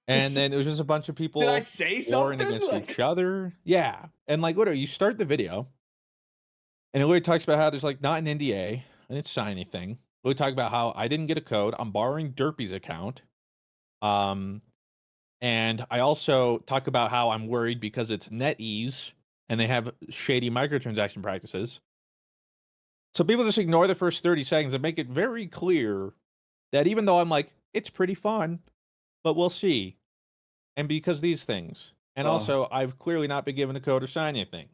And then it was just a bunch of people Did I say warring something? against each other. Yeah, and like, literally, you start the video, and it literally talks about how there's like not an NDA. I didn't sign anything. We talk about how I didn't get a code. I'm borrowing Derpy's account. And I also talk about how I'm worried because it's NetEase and they have shady microtransaction practices. So people just ignore the first 30 seconds and make it very clear that even though I'm like, it's pretty fun, but we'll see. And because these things. And also, I've clearly not been given a code or signed anything.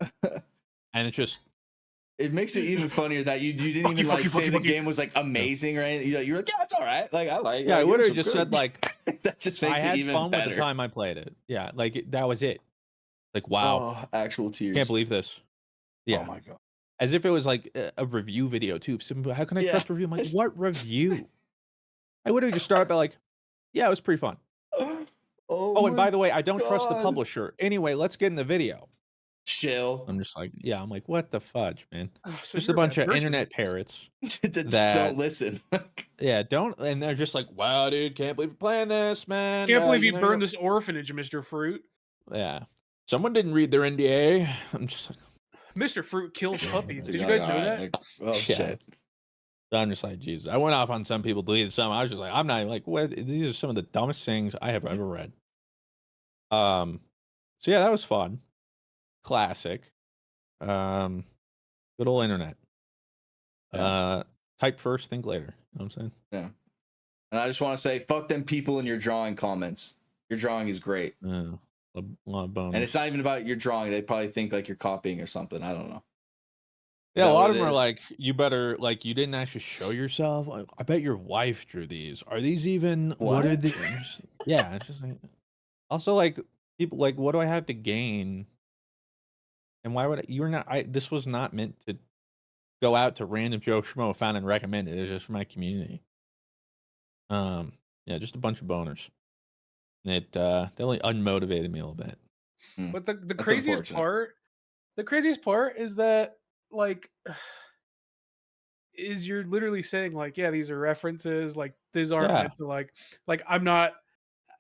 And it's just. It makes it even funnier that you didn't even like say the game was like amazing, right? You're like, yeah, it's all right. Like I like. Yeah, I literally just said like. That just makes I it had even fun better. with the time I played it. Yeah, like that was it. Like wow, actual tears. Can't believe this. Yeah. Oh my god. As if it was like a review video too. So how can I trust a review? I'm like, what review? I literally just start by like, yeah, it was pretty fun. Oh, and by the way, I don't trust the publisher. Anyway, let's get in the video. Chill. I'm just like, yeah, I'm like, what the fudge, man? So just a bunch of internet parrots that don't listen. Yeah, don't, and they're just like, wow, dude, can't believe you're playing this, man. Can't believe you burned this orphanage, Mr. Fruit. Yeah. Someone didn't read their NDA. I'm just like, Mr. Fruit kills puppies. Did you guys know that? Like, oh shit. I'm just like, Jesus. I went off on some people, deleted some. I was just like, I'm not even like, what? These are some of the dumbest things I have ever read. So yeah, that was fun. Classic. Good old internet. Type first, think later. You know what I'm saying? Yeah. And I just want to say, fuck them people in your drawing comments. Your drawing is great. Yeah. A lot of bones. And it's not even about your drawing. They probably think like you're copying or something. I don't know. Yeah, a lot of them are like, you better, like, you didn't actually show yourself. Like, I bet your wife drew these. Are these even, what are these? Yeah, it's just like, also, like, people, like, what do I have to gain? And why would you're not, this was not meant to go out to random Joe Schmo found and recommended. It was just for my community. Yeah, just a bunch of boners. And it definitely unmotivated me a little bit. But the craziest part, is that, like, is you're literally saying like, yeah, these are references, like these aren't meant to like I'm not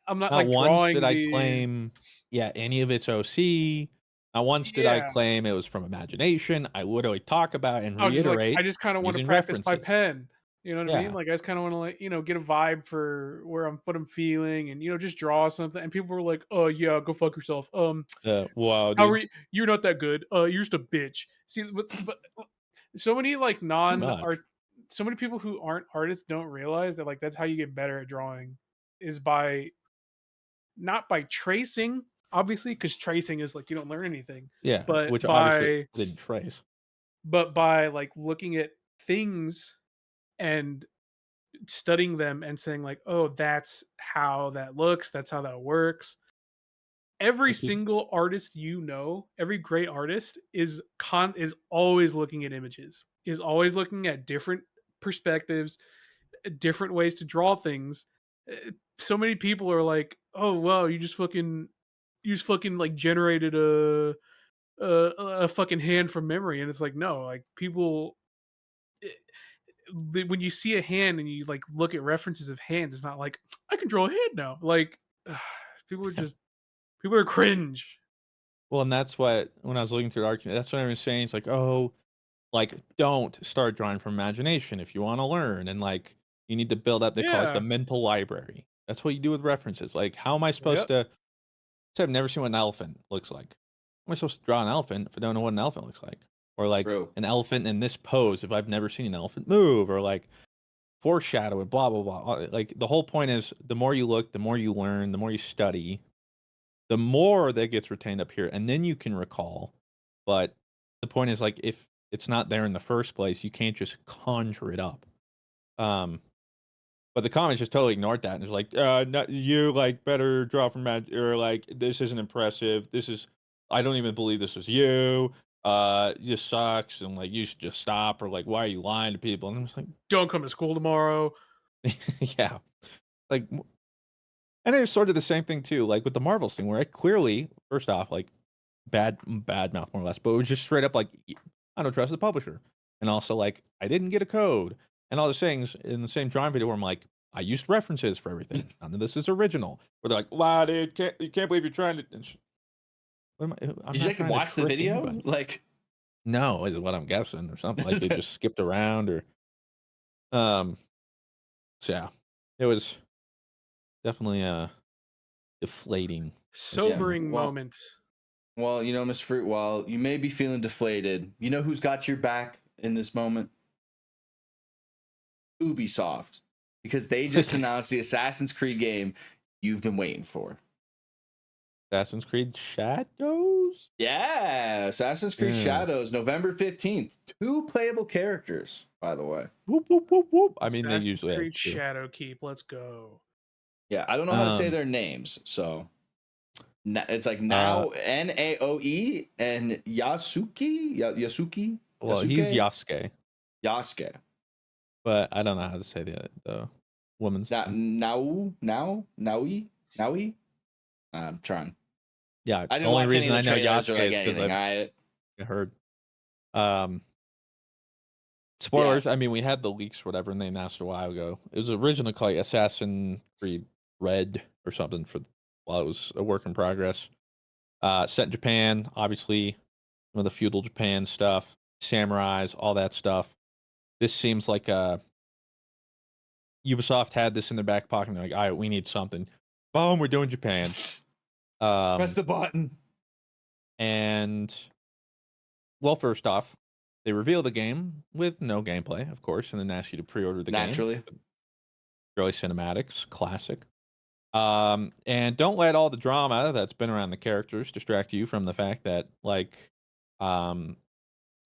like once drawing did I these. claim any of it's OC. Not once did I claim it was from imagination. I literally talk about and reiterate. I just kind of want to practice my pen. You know what I mean? Like I just kind of want to like, get a vibe for what I'm feeling and just draw something. And people were like, "Oh yeah, go fuck yourself." Wow, how are you? You're not that good. You're just a bitch. See, but so many like so many people who aren't artists don't realize that like that's how you get better at drawing is by not by tracing, obviously, because tracing is like you don't learn anything. Yeah, but which obviously didn't trace. But by like looking at things and studying them and saying like, oh, that's how that looks, that's how that works. Every single artist every great artist is always looking at images, is always looking at different perspectives, different ways to draw things. So many people are like, "Oh, wow, you just fucking like generated a fucking hand from memory," and it's like, no, like people. When you see a hand and you like look at references of hands, it's not like I can draw a hand now. Like people are cringe. Well, and that's what when I was looking through the argument, that's what I was saying. It's like, oh, like don't start drawing from imagination if you want to learn, and like you need to build up. They call it the mental library. That's what you do with references. Like, how am I supposed to? So I've never seen what an elephant looks like. How am I supposed to draw an elephant if I don't know what an elephant looks like? Or like an elephant in this pose if I've never seen an elephant move, or like foreshadow it, blah blah blah. Like the whole point is, the more you look, the more you learn, the more you study, the more that gets retained up here, and then you can recall. But the point is like if it's not there in the first place, you can't just conjure it up. But the comments just totally ignored that and it's like, no, you like better draw from magic, or like this isn't impressive. I don't even believe this was you. This sucks, and like you should just stop, or like why are you lying to people? And I'm just like, Don't come to school tomorrow. yeah, like, and it's sort of the same thing too, like with the Marvels thing, where I clearly, first off, like bad mouth more or less, but it was just straight up like I don't trust the publisher, and also like I didn't get a code, and all these things in the same drawing video where I'm like I used references for everything. None of this is original. Where they're like, wow, dude, you can't believe you're trying to. I'm Did not you like trying to watch the trick video? anybody. Like, No, is what I'm guessing, or something like they just skipped around, or um. So yeah, it was definitely deflating. Sobering well, moment. well, you know, Miss Fruit, while you may be feeling deflated, you know who's got your back in this moment? Ubisoft, because they just announced the Assassin's Creed game you've been waiting for. Assassin's Creed Shadows? Yeah, Assassin's Creed Shadows, November 15th. 2 playable characters, by the way. Whoop, whoop, whoop, whoop. I mean, they Assassin's usually have Creed two. Shadowkeep. Let's go. Yeah, I don't know how to say their names, so it's like Naoe and Yasuki. Well, he's Yasuke, Yasuke. but I don't know how to say the woman's name. Naui. I'm trying. Yeah, I the didn't only watch any reason of I the know trailers or Yasuke like is because anything. I heard. Spoilers. Yeah. I mean, we had the leaks, or whatever, and they announced a while ago. It was originally called Assassin's Creed Red or something while it was a work in progress. Set in Japan, obviously, some of the feudal Japan stuff, samurais, all that stuff. This seems like Ubisoft had this in their back pocket. And they're like, all right, we need something. Boom, we're doing Japan. Press the button. And, well, first off, they reveal the game with no gameplay, of course, and then ask you to pre-order the game. Early cinematics, classic. And don't let all the drama that's been around the characters distract you from the fact that, like, Star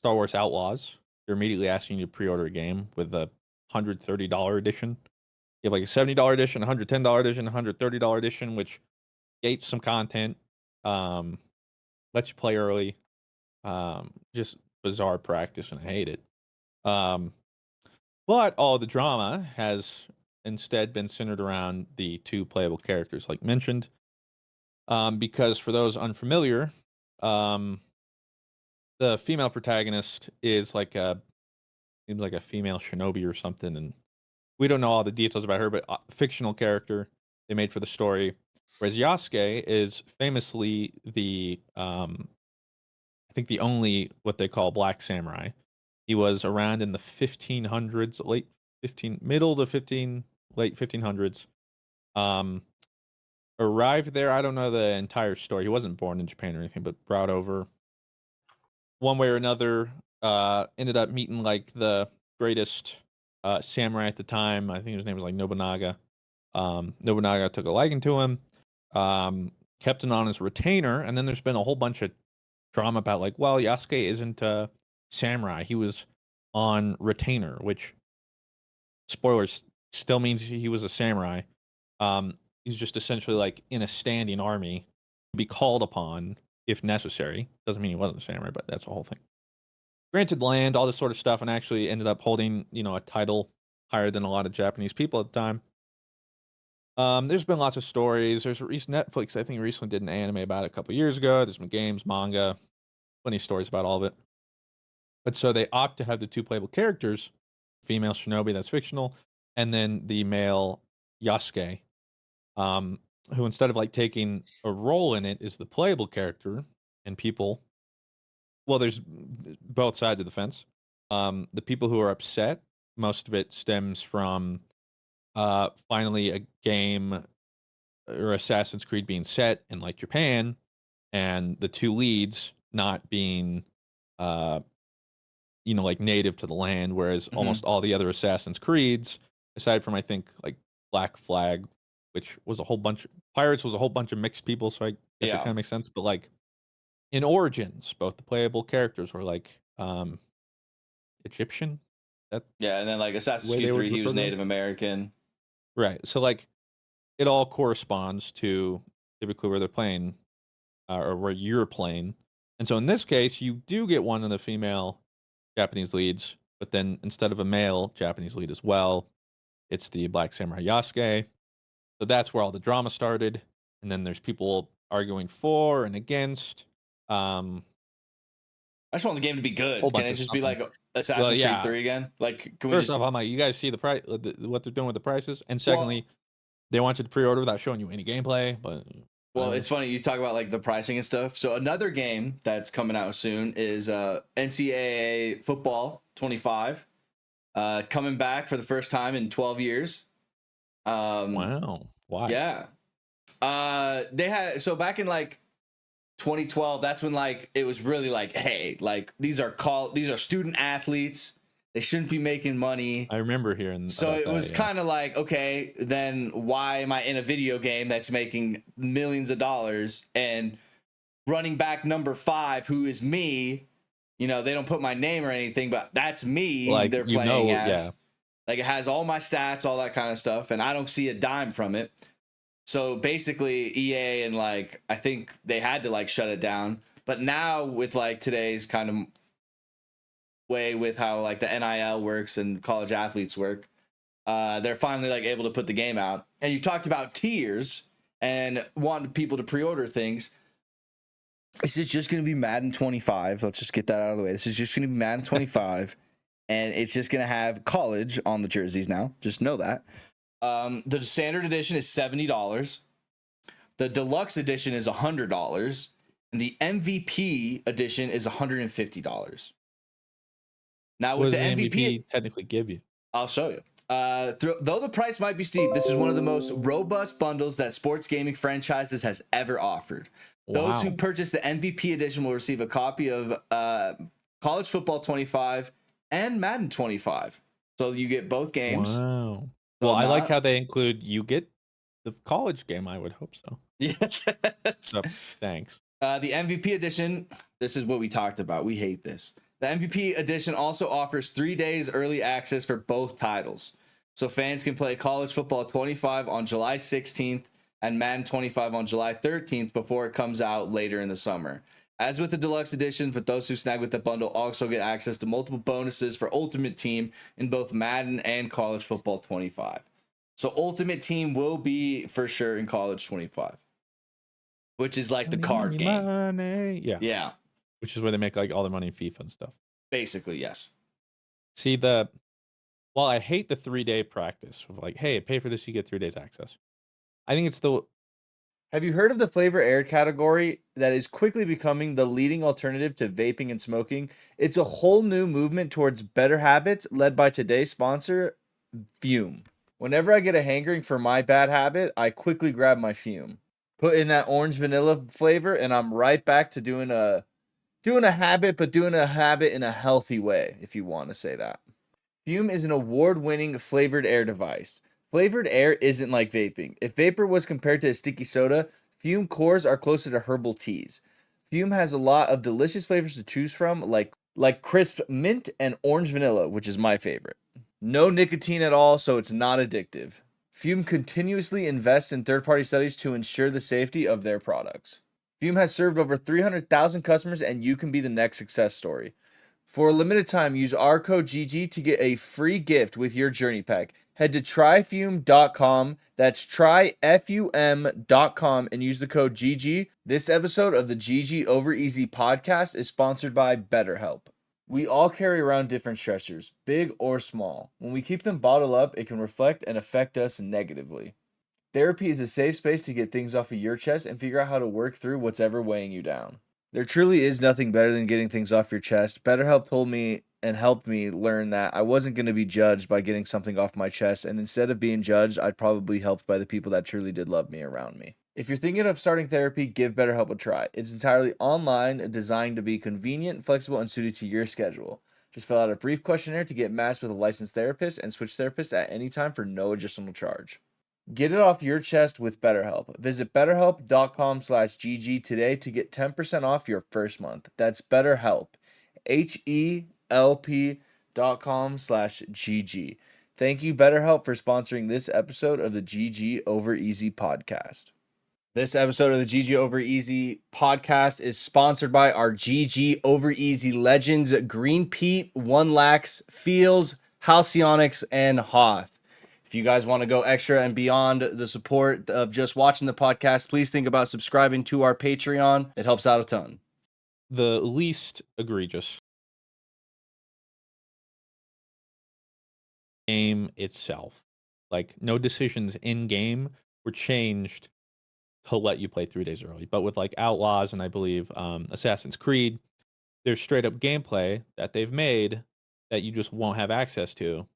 Wars Outlaws, they're immediately asking you to pre-order a game with a $130 edition. You have like a $70 edition, $110 edition, $130 edition, which gates some content, lets you play early. Just bizarre practice, and I hate it. But all the drama has instead been centered around the 2 playable characters, like mentioned. Because for those unfamiliar, the female protagonist is seems like a female shinobi or something, and we don't know all the details about her, but fictional character they made for the story. Whereas Yasuke is famously I think the only what they call black samurai. He was around in the 1500s, late 1500s. Arrived there. I don't know the entire story. He wasn't born in Japan or anything, but brought over one way or another. Ended up meeting like the greatest samurai at the time. I think his name was like Nobunaga. Nobunaga took a liking to him, kept him on his retainer, and then there's been a whole bunch of drama about like, well, Yasuke isn't a samurai. He was on retainer, which, spoilers, still means he was a samurai. He's just essentially like in a standing army to be called upon if necessary. Doesn't mean he wasn't a samurai, but that's the whole thing. Granted land, all this sort of stuff, and actually ended up holding, a title higher than a lot of Japanese people at the time. There's been lots of stories. There's Netflix, I think, recently did an anime about it a couple years ago. There's been games, manga, plenty of stories about all of it. But so they opt to have the 2 playable characters, female shinobi that's fictional, and then the male Yasuke, who instead of like taking a role in it is the playable character, and people. Well, there's both sides of the fence. The people who are upset, most of it stems from finally a game or Assassin's Creed being set in like Japan, and the 2 leads not being like native to the land, whereas almost all the other Assassin's Creeds, aside from I think like Black Flag, which was a whole bunch of mixed people, so I guess it kind of makes sense. But like in Origins, both the playable characters were like Egyptian. Yeah, and then like Assassin's way they Creed would 3, he was refer to it? Native American. Right. So like it all corresponds to typically where they're playing or where you're playing. And so in this case, you do get one of the female Japanese leads, but then instead of a male Japanese lead as well, it's the Black Samurai Yasuke. So that's where all the drama started. And then there's people arguing for and against. I just want the game to be good. Whole Can bunch it of just be something. like Assassin's Creed yeah. 3 again? Like, can we First just... off, I'm like, you guys see the price, what they're doing with the prices, and secondly, they want you to pre-order without showing you any gameplay. But Well, it's funny you talk about like the pricing and stuff. So another game that's coming out soon is NCAA Football 25, coming back for the first time in 12 years. Wow, why? Yeah, they had so back in like 2012. That's when like it was really like, hey, like these are student athletes. They shouldn't be making money. I remember hearing. So it was kind of like, okay, then why am I in a video game that's making millions of dollars and running back number 5, who is me? You know, they don't put my name or anything, but that's me. Like, they're playing as. Yeah. Like it has all my stats, all that kind of stuff, and I don't see a dime from it. So basically, EA and like I think they had to like shut it down. But now with like today's kind of way with how like the NIL works and college athletes work, they're finally like able to put the game out. And you talked about tiers and wanting people to pre-order things. This is just going to be Madden 25. Let's just get that out of the way. This is just going to be Madden 25, and it's just going to have college on the jerseys now. Just know that. The standard edition is $70. The deluxe edition is $100, and the MVP edition is $150. Now, with what the does MVP technically give you? I'll show you. Though the price might be steep, this is one of the most robust bundles that sports gaming franchises has ever offered. Wow. Those who purchase the MVP edition will receive a copy of College Football 25 and Madden 25. So you get both games. Wow. So Well, I like how they include you get the college game. I would hope so. Yes. So thanks. The MVP edition, this is what we talked about. We hate this. The MVP edition also offers 3 days early access for both titles. So fans can play College Football 25 on July 16th and Madden 25 on July 13th before it comes out later in the summer. As with the deluxe edition, for those who snag with the bundle, also get access to multiple bonuses for Ultimate Team in both Madden and College Football 25. So Ultimate Team will be for sure in College 25, which is like the card game. Money. Yeah. Yeah, Which is where they make like all the money in FIFA and stuff. basically, yes. See, while I hate the 3-day practice of like, hey, pay for this, you get 3 days access. I think it's Have you heard of the flavor air category that is quickly becoming the leading alternative to vaping and smoking? It's a whole new movement towards better habits led by today's sponsor, Fume. Whenever I get a hankering for my bad habit, I quickly grab my Fume. Put in that orange vanilla flavor, and I'm right back to doing a habit, but doing a habit in a healthy way, if you want to say that. Fume is an award-winning flavored air device. Flavored air isn't like vaping. If vapor was compared to a sticky soda, Fume cores are closer to herbal teas. Fume has a lot of delicious flavors to choose from, like crisp mint and orange vanilla, which is my favorite. No nicotine at all, so it's not addictive. Fume continuously invests in third-party studies to ensure the safety of their products. Fume has served over 300,000 customers, and you can be the next success story. For a limited time, use our code GG to get a free gift with your journey pack. Head to tryfume.com. That's tryfum.com and use the code GG. This episode of the GG Over Easy podcast is sponsored by BetterHelp. We all carry around different stressors, big or small. When we keep them bottled up, it can reflect and affect us negatively. Therapy is a safe space to get things off of your chest and figure out how to work through what's ever weighing you down. There truly is nothing better than getting things off your chest. BetterHelp told me and helped me learn that I wasn't going to be judged by getting something off my chest, and instead of being judged, I'd probably be helped by the people that truly did love me around me. If you're thinking of starting therapy, give BetterHelp a try. It's entirely online and designed to be convenient, flexible, and suited to your schedule. Just fill out a brief questionnaire to get matched with a licensed therapist and switch therapists at any time for no additional charge. Get it off your chest with BetterHelp. Visit betterhelp.com/GG today to get 10% off your first month. That's BetterHelp. HELP.com/GG. Thank you, BetterHelp, for sponsoring this episode of the GG Over Easy podcast. This episode of the GG Over Easy podcast is sponsored by our GG Over Easy legends, Green Pete, One Lax, Fields, Halcyonics, and Hoth. If you guys want to go extra and beyond the support of just watching the podcast, please think about subscribing to our Patreon. It helps out a ton. The least egregious game itself, like no decisions in game were changed to let you play 3 days early. But with like Outlaws and I believe Assassin's Creed, there's straight up gameplay that they've made that you just won't have access to,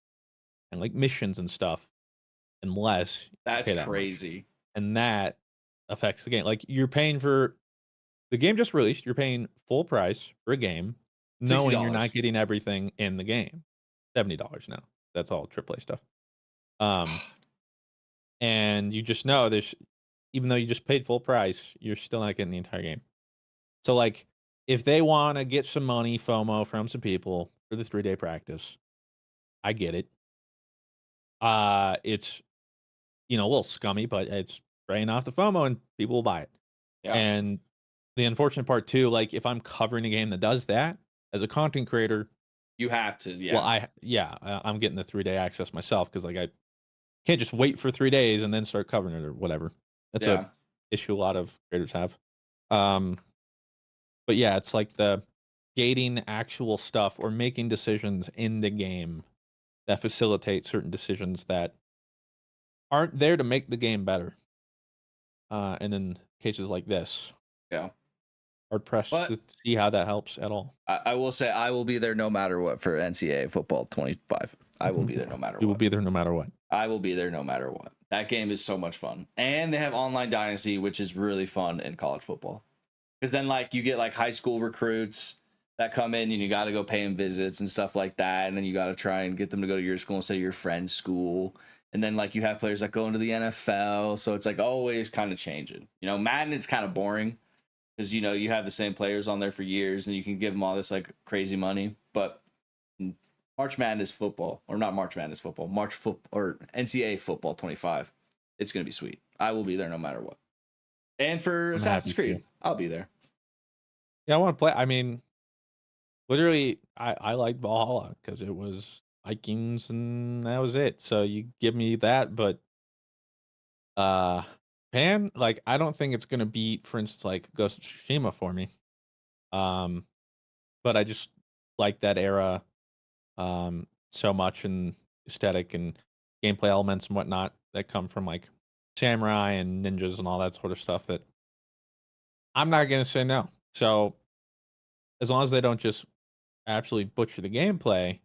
and like missions and stuff, unless you That's pay that much. crazy. And that affects the game. Like you're paying for the game just released, you're paying full price for a game, knowing you're not $60. getting everything in the game. $70 now. That's all AAA stuff. And you just know there's, even though you just paid full price, you're still not getting the entire game. So like, if they want to get some money, FOMO from some people for the 3-day practice, I get it. It's, a little scummy, but it's spraying off the FOMO and people will buy it. Yeah. And the unfortunate part too, like if I'm covering a game that does that as a content creator, You have to, yeah. Well, I'm getting the 3-day access myself because like I can't just wait for 3 days and then start covering it or whatever. That's a issue a lot of creators have. But yeah, it's like the gating actual stuff or making decisions in the game that facilitate certain decisions that aren't there to make the game better. And in cases like this, yeah, hard pressed to see how that helps at all. I will say I will be there no matter what for NCAA football 25. I will be there no matter what. You will be there no matter what. I will be there no matter what. That game is so much fun. And they have online dynasty, which is really fun in college football. Because then like you get like high school recruits that come in and you got to go pay them visits and stuff like that. And then you got to try and get them to go to your school instead of your friend's school. And then like you have players that go into the NFL. So it's like always kind of changing. Madden, it's kind of boring because, you have the same players on there for years and you can give them all this like crazy money. But March Madness football, or not March Madness football, or NCAA football 25. It's going to be sweet. I will be there no matter what. And for Assassin's Creed, I'll be there. Yeah, I want to play. I mean, literally, I liked Valhalla because it was Vikings and that was it. So you give me that, but like I don't think it's gonna beat, for instance, like Ghost of Tsushima for me. But I just like that era so much, and aesthetic and gameplay elements and whatnot that come from like samurai and ninjas and all that sort of stuff that I'm not gonna say no. So as long as they don't just absolutely butcher the gameplay,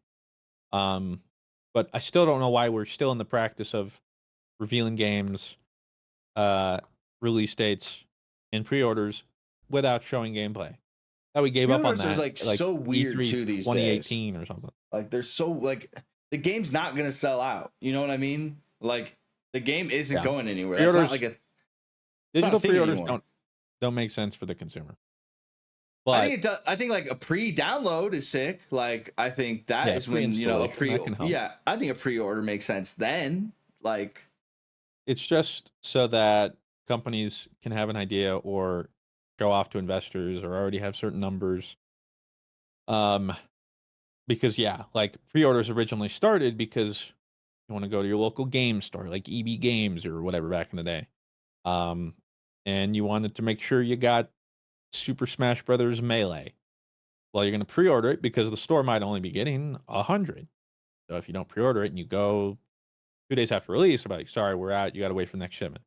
but I still don't know why we're still in the practice of revealing games, release dates, and pre-orders without showing gameplay. That we gave up on that. Is like so weird E3 too these 2018 days. or something. Like they're so like the game's not gonna sell out. You know what I mean? Like the game isn't going anywhere. That's not like a digital pre-orders don't make sense for the consumer. But I think it does. I think like a pre-download is sick. Like I think that is when a pre. Yeah, I think a pre-order makes sense then. Like it's just so that companies can have an idea or show off to investors or already have certain numbers. Because like pre-orders originally started because you want to go to your local game store, like EB Games or whatever back in the day. And you wanted to make sure you got Super Smash Brothers Melee. Well, you're going to pre-order it because the store might only be getting 100. So if you don't pre-order it and you go 2 days after release, about sorry, we're out. You got to wait for the next shipment.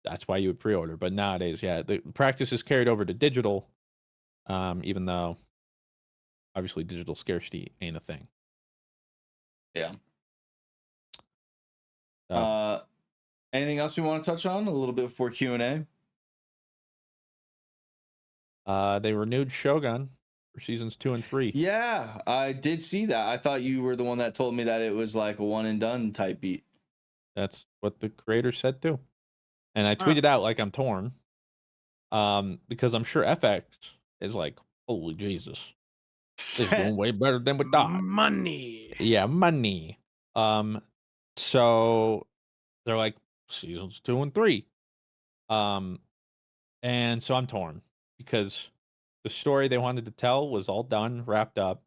That's why you would pre-order. But nowadays, the practice is carried over to digital, even though obviously digital scarcity ain't a thing. Yeah. Anything else you want to touch on a little bit before Q&A? They renewed Shogun for seasons 2 and 3. Yeah, I did see that. I thought you were the one that told me that it was like a one and done type beat. That's what the creator said too. And I Huh. tweeted out like I'm torn. Because I'm sure FX is like, holy Jesus, this is doing way better than we thought. Money. Yeah, money. So they're like seasons 2 and 3. And so I'm torn because the story they wanted to tell was all done, wrapped up.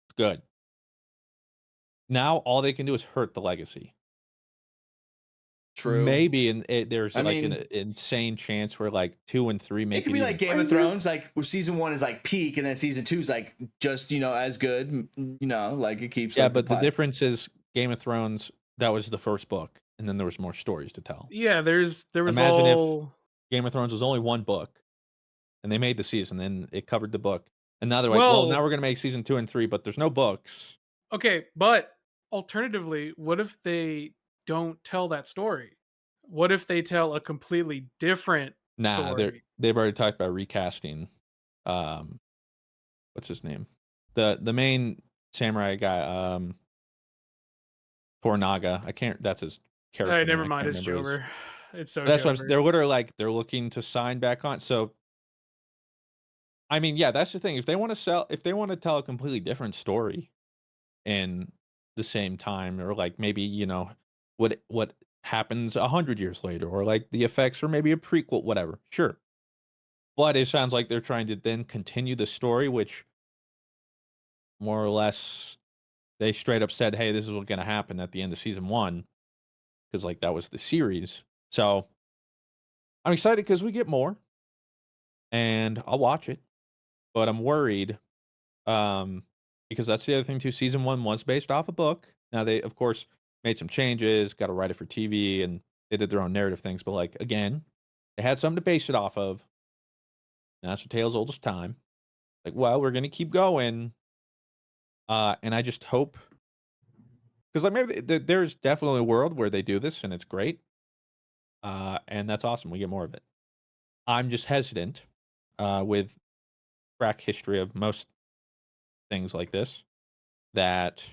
It's good. Now all they can do is hurt the legacy. True. Maybe there's I like mean, an insane chance where like 2 and 3 make it could be like Game of Thrones, like where season 1 is like peak, and then season 2 is like just as good. Like it keeps. Yeah, like, but the difference is Game of Thrones, that was the first book, and then there was more stories to tell. Yeah, there was Imagine if all. Game of Thrones was only one book, and they made the season, and it covered the book, and now they're like, well, now we're gonna make season 2 and 3, but there's no books. Okay, but alternatively, what if they don't tell that story? What if they tell a completely different Nah, story? they've already talked about recasting. What's his name? The main samurai guy, Tornaga. I can't. That's his character Alright, name. never I mind. can't It's remember his. Jover. It's so That's what Jover. they're literally like. They're looking to sign back on. So, I mean, yeah, that's the thing. If they want to tell a completely different story in the same time, or like maybe what happens 100 years later, or like the effects, or maybe a prequel, whatever. Sure, but it sounds like they're trying to then continue the story, which more or less they straight up said, "Hey, this is what's gonna happen at the end of season 1," because like that was the series. So I'm excited because we get more, and I'll watch it, but I'm worried because that's the other thing too. Season 1 was based off a book. Now they, of course, made some changes, got to write it for TV, and they did their own narrative things. But like again, they had something to base it off of. And that's what Tales old as time. Like, well, we're gonna keep going, and I just hope because like maybe there's definitely a world where they do this and it's great, and that's awesome. We get more of it. I'm just hesitant with track history of most things like this that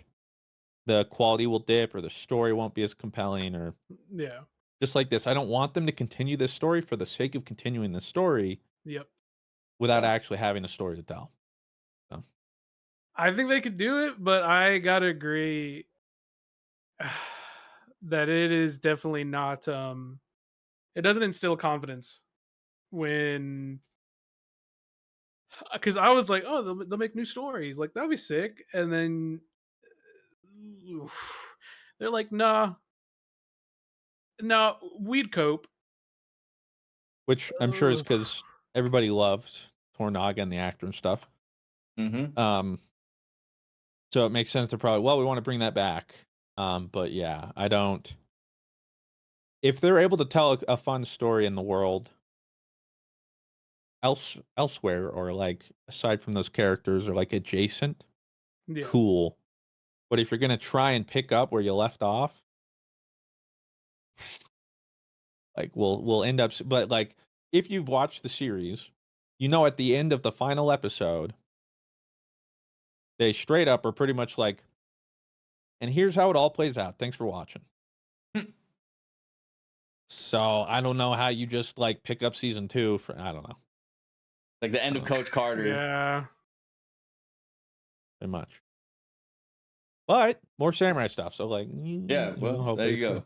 the quality will dip or the story won't be as compelling or Yeah. just like this. I don't want them to continue this story for the sake of continuing the story Yep. without actually having a story to tell. So. I think they could do it, but I gotta agree that it is definitely not it doesn't instill confidence when because I was like, oh, they'll make new stories, like that'll be sick, and then they're like, nah, we'd cope. Which I'm sure is because everybody loved Tornaga and the actor and stuff. Mm-hmm. So it makes sense to probably, well, we want to bring that back. But yeah, I don't. If they're able to tell a fun story in the world elsewhere, or like aside from those characters, or like adjacent, Yeah. cool. But if you're gonna try and pick up where you left off, like we'll end up. But like if you've watched the series, at the end of the final episode, they straight up are pretty much like, and here's how it all plays out. Thanks for watching. So I don't know how you just like pick up season 2 for, I don't know. Like the end of Coach Carter. Yeah. Pretty much. But more samurai stuff. So like, Yeah, well, there you go.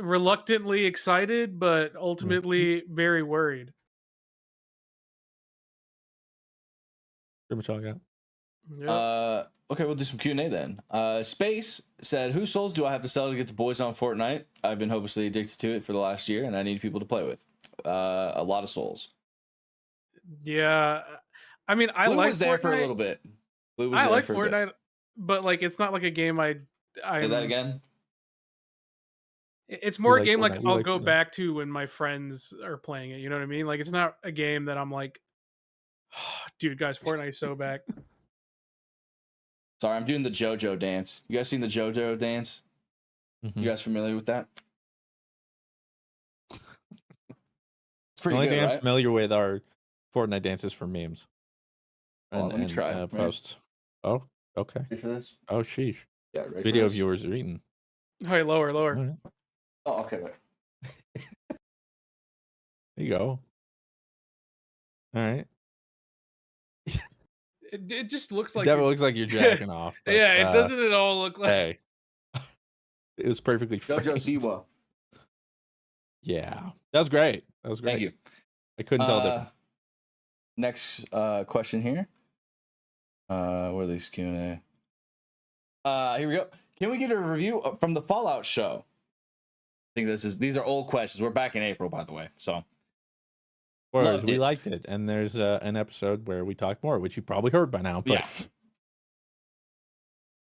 Reluctantly excited, but Mm-hmm. ultimately very worried. Pretty much all I got. Yep. Okay, we'll do some Q&A then. Space said, whose souls do I have to sell to get the boys on Fortnite? I've been hopelessly addicted to it for the last year, and I need people to play with. A lot of souls. Yeah. I mean, I Blue like was there Fortnite. for a little bit. Blue was I there like for a Fortnite, bit. but like it's not like a game Say that again? It's more a game Fortnite. like We I'll like go Fortnite. back to when my friends are playing it. You know what I mean? Like it's not a game that I'm like, dude, guys, Fortnite is so back. Sorry, I'm doing the JoJo dance. You guys seen the JoJo dance? Mm-hmm. You guys familiar with that? It's The pretty only good, thing I'm right? familiar with are Fortnite dances for memes. Well, let me try. Right? Posts. Oh, okay. Ready for this? Oh, sheesh. Yeah, ready Video for this? viewers are eating. All right, lower, All lower. right, Oh, okay. Wait. there you go. All right. It just looks It like definitely looks like you're jacking off, but yeah, it doesn't at all look like. hey, it was perfectly Jojo framed. Siwa. Yeah, that was great. That was great. Thank you. I couldn't tell the difference. Next question here. Where are these Q&A? Here we go. Can we get a review from the Fallout show? I think these are old questions. We're back in April, by the way. So Whereas we it. liked it, and there's an episode where we talk more, which you probably heard by now. But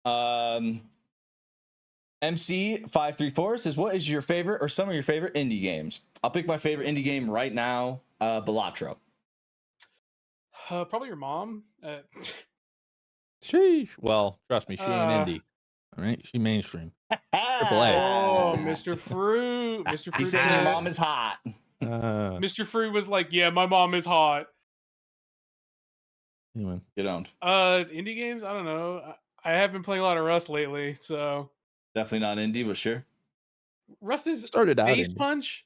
yeah. MC534 says, "What is your favorite or some of your favorite indie games?" I'll pick my favorite indie game right now. Balatro. Probably your mom. sheesh. Well, trust me, she ain't indie. All right, she mainstream. AAA. Oh, Mr. Fruit. Mr. Fruit. He's saying your mom is hot. Mr. Fruit was like, "Yeah, my mom is hot." Anyway. Get on. Indie games. I don't know. I have been playing a lot of Rust lately, so definitely not indie, but sure. Rust is started out Base indie. Punch.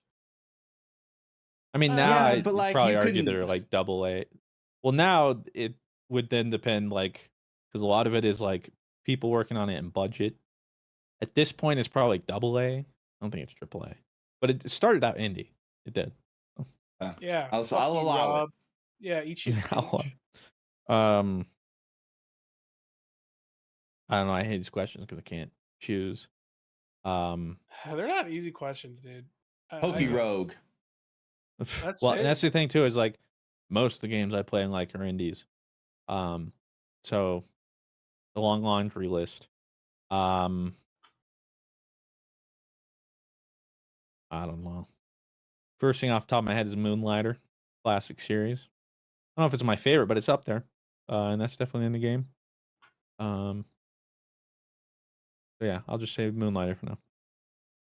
I mean, now yeah, I but like probably you argue couldn't... they're like AA. Well, now it would then depend, like, because a lot of it is like people working on it and budget. At this point, it's probably like AA. I don't think it's AAA, but it started out indie. It did. Yeah, I'll allow it. Yeah, eat shit. I don't know. I hate these questions because I can't choose. They're not easy questions, dude. Pokey Rogue. And that's the thing too, is like most of the games I play in like are indies. So the long laundry list. I don't know. First thing off the top of my head is Moonlighter, classic series. I don't know if it's my favorite, but it's up there. And that's definitely in the game. So yeah, I'll just say Moonlighter for now.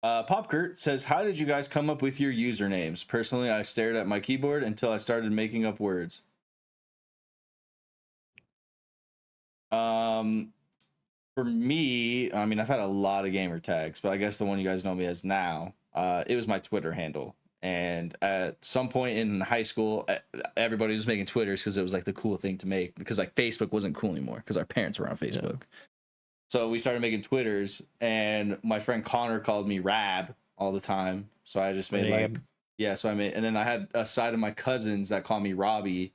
Pop Kurt says, "How did you guys come up with your usernames? Personally, I stared at my keyboard until I started making up words." For me, I mean, I've had a lot of gamer tags, but I guess the one you guys know me as now, it was my Twitter handle. And at some point in high school, everybody was making Twitters because it was like the cool thing to make, because like Facebook wasn't cool anymore because our parents were on Facebook. Yeah. So we started making Twitters, and my friend Connor called me Rab all the time. So I just made and then I had a side of my cousins that call me Robbie.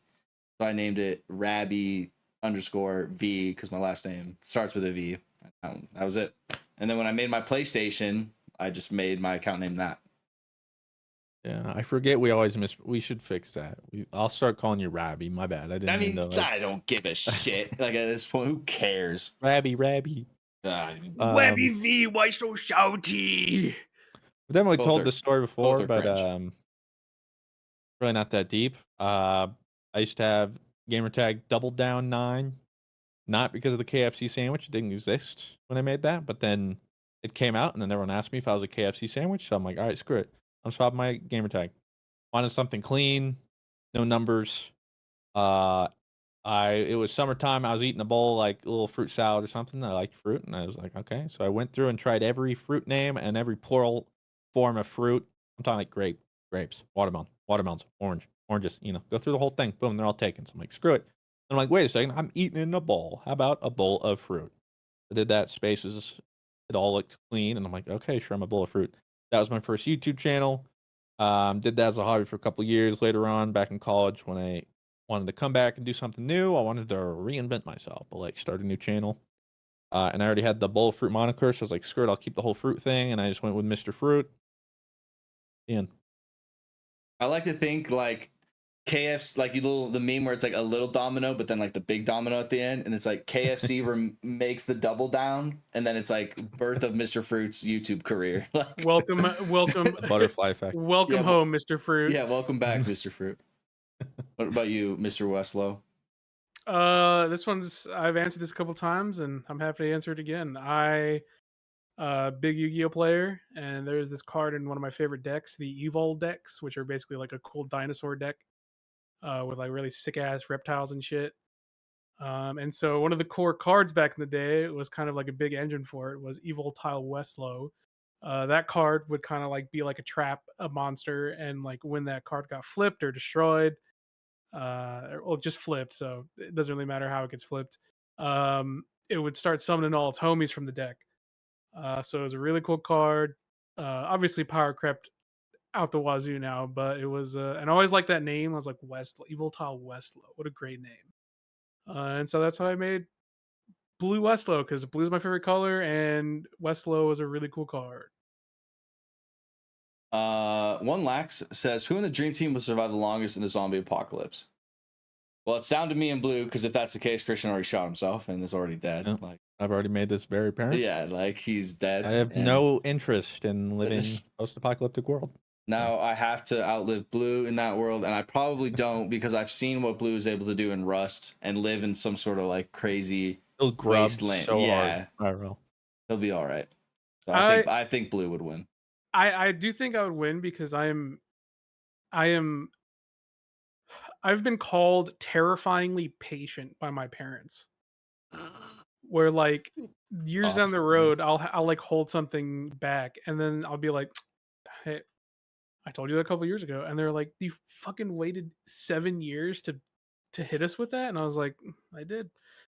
So I named it Rabby _V because my last name starts with a V. That was it. And then when I made my PlayStation, I just made my account name that. Yeah, I forget. We should fix that. I'll start calling you Rabby. My bad. I don't give a shit. Like at this point, who cares? Rabby. Webby V, why so shouty? I've definitely told this story before, but really not that deep. I used to have gamertag Double Down 9, not because of the KFC sandwich. It didn't exist when I made that, but then it came out, and then everyone asked me if I was a KFC sandwich. So I'm like, all right, screw it. I'm swapping my gamertag. Wanted something clean, no numbers. It was summertime. I was eating a bowl, like a little fruit salad or something. I liked fruit, and I was like, okay. So I went through and tried every fruit name and every plural form of fruit. I'm talking like grapes, watermelons, oranges. Go through the whole thing. Boom, they're all taken. So I'm like, screw it. And I'm like, wait a second. I'm eating in a bowl. How about a bowl of fruit? I did that. Spaces. It all looked clean, and I'm like, okay, sure, I'm a bowl of fruit. That was my first YouTube channel. Did that as a hobby for a couple years. Later on, back in college, when I wanted to come back and do something new, I wanted to reinvent myself, but like start a new channel. And I already had the bowl of fruit moniker, so I was like, screw it, I'll keep the whole fruit thing, and I just went with Mr. Fruit. Ian. I like to think like KFC, like the meme where it's like a little domino, but then like the big domino at the end, and it's like KFC makes the double down, and then it's like birth of Mr. Fruit's YouTube career. Like, welcome, butterfly effect. Welcome home, Mr. Fruit. Yeah, welcome back, Mr. Fruit. What about you, Mr. Westlow? This one's, I've answered this a couple times, and I'm happy to answer it again. Big Yu-Gi-Oh player, and there's this card in one of my favorite decks, the Evol decks, which are basically like a cool dinosaur deck with like really sick ass reptiles and shit. And so one of the core cards back in the day was kind of like a big engine for it was Evil Tile Westlow, That card would kind of like be like a trap, a monster, and like when that card got flipped or destroyed, or just flipped, so it doesn't really matter how it gets flipped. It would start summoning all its homies from the deck. So it was a really cool card. Obviously, power crept out the wazoo now, but it was, and I always liked that name. I was like Westlow, Evil Tile Westlow. What a great name! And so that's how I made Blue Westlow because blue is my favorite color, and Westlow was a really cool card. One Lax says, "Who in the dream team will survive the longest in a zombie apocalypse?" Well, it's down to me and Blue because if that's the case, Christian already shot himself and is already dead. Yeah. Like, I've already made this very apparent. yeah, like he's dead. I have no interest in living post-apocalyptic world. Now I have to outlive Blue in that world, and I probably don't because I've seen what Blue is able to do in Rust and live in some sort of like crazy He'll grub wasteland. so Yeah, hard. IRL. he'll be all right. So I think Blue would win. I do think I would win because I've been called terrifyingly patient by my parents. Where like years down the road, I'll like hold something back, and then I'll be like, "Hey, I told you that a couple years ago," and they're like, "You fucking waited 7 years to hit us with that," and I was like, "I did."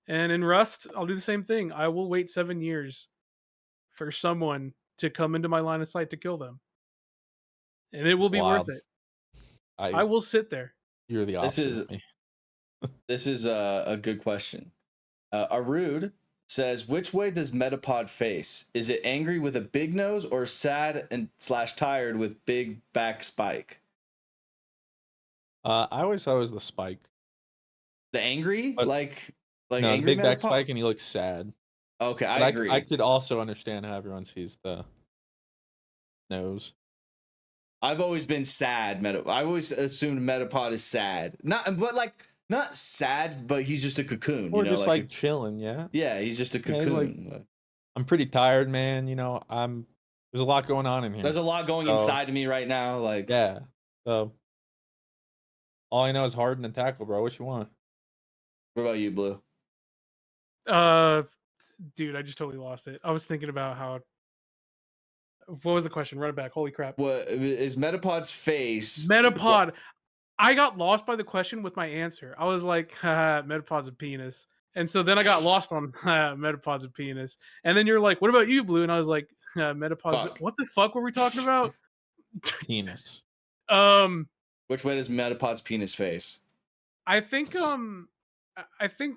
And in Rust, I'll do the same thing. I will wait 7 years for someone to come into my line of sight to kill them, and it will be worth it. I will sit there. You're the opposite of me. This is a good question. Arud says, "Which way does Metapod face? Is it angry with a big nose or sad and / tired with big back spike?" I always thought it was the spike. The angry, but, like no, angry the big back Metapod? spike, and he looks sad. Okay, But I agree. I could also understand how everyone sees the nose. I've always been sad. I always assumed Metapod is sad. Not sad, but he's just a cocoon. Or you know, just like chilling, yeah. Yeah, he's just a cocoon. Like, I'm pretty tired, man. You know, there's a lot going on in here. There's a lot going inside of me right now. Like, yeah. So all I know is harden and tackle, bro. What you want? What about you, Blue? Dude, I just totally lost it. I was thinking about how. What was the question? Run it back. Holy crap! What is Metapod's face? Metapod. I got lost by the question with my answer. I was like, Metapod's a penis. And so then I got lost on Metapod's a penis. And then you're like, what about you, Blue? And I was like, Metapod's what the fuck were we talking about? Penis. Which way does Metapod's penis face? I think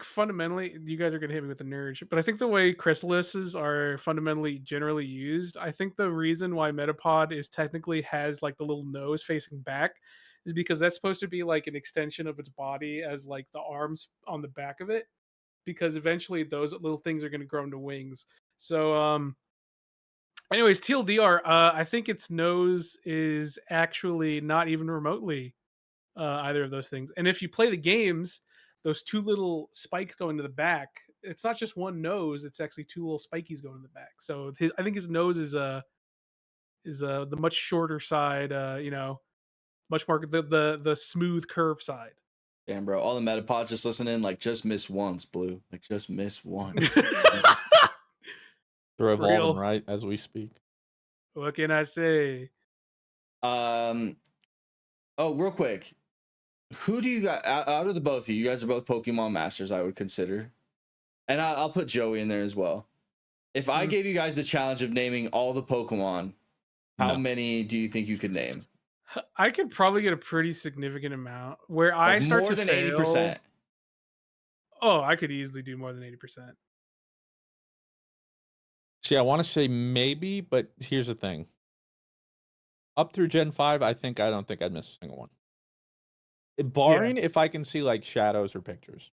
fundamentally, you guys are gonna hit me with a nerd, but I think the way chrysalises are fundamentally generally used, I think the reason why Metapod is technically has like the little nose facing back is because that's supposed to be like an extension of its body as like the arms on the back of it, because eventually those little things are gonna grow into wings. So anyways, TLDR, I think its nose is actually not even remotely either of those things. And if you play the games, those two little spikes going to the back, it's not just one nose, it's actually two little spikies going to the back. So I think his nose is the much shorter side, much more the smooth curve side. Damn, bro, all the Metapods just listening, like, just miss once, Blue. Like, just miss once. They're evolving right as we speak. What can I say? Oh, real quick. Who do you got out of the both of you? You guys are both Pokemon masters, I would consider. And I'll put Joey in there as well. If I gave you guys the challenge of naming all the Pokemon, how many do you think you could name? I could probably get a pretty significant amount. Where I start more to than fail, 80%. Oh, I could easily do more than 80%. See, I want to say maybe, but here's the thing. Up through Gen 5, I don't think I'd miss a single one. Barring if I can see like shadows or pictures.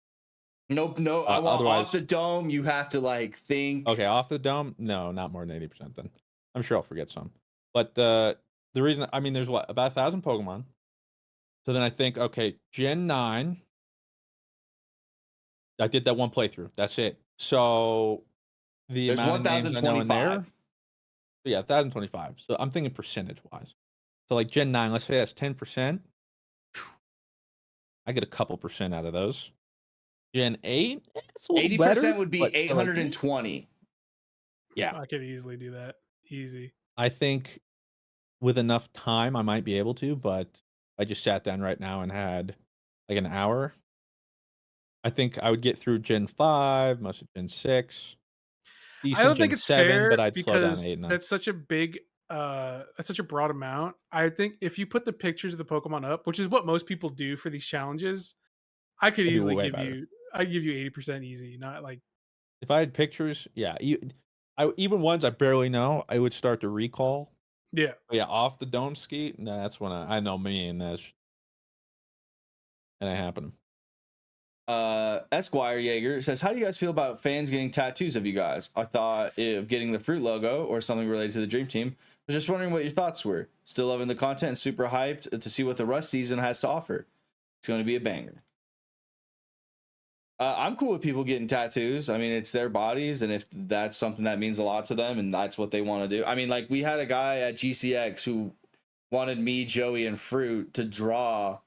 Nope, no. I want off the dome. You have to like think. Okay, off the dome. No, not more than 80%. Then I'm sure I'll forget some. But the reason, I mean, there's about 1,000 Pokemon. So then I think, okay, Gen 9. I did that one playthrough. That's it. So the amount of names I know in there. Yeah, 1,025. So I'm thinking percentage wise. So like Gen 9, let's say that's 10%. I get a couple percent out of those. Gen 8, 80% would be 820. Yeah. I could easily do that. Easy. I think with enough time, I might be able to, but I just sat down right now and had like an hour. I think I would get through Gen 5, most of Gen 6, I decent don't think Gen it's 7, but fair I'd slow down because 8 and 9. that's such a big that's such a broad amount. I think if you put the pictures of the Pokemon up, which is what most people do for these challenges, I could I'd be easily way give better. you I'd give you 80% easy, not like If I had pictures, yeah, even ones I barely know, I would start to recall. yeah. But yeah, off the dome ski, nah, that's when I know me, and and it happened. Esquire Jaeger says, how do you guys feel about fans getting tattoos of you guys? I thought of getting the fruit logo or something related to the Dream Team. I was just wondering what your thoughts were. Still loving the content and super hyped to see what the Rust season has to offer. It's going to be a banger. I'm cool with people getting tattoos. I mean, it's their bodies, and if that's something that means a lot to them and that's what they want to do. I mean, like, we had a guy at GCX who wanted me, Joey, and Fruit to draw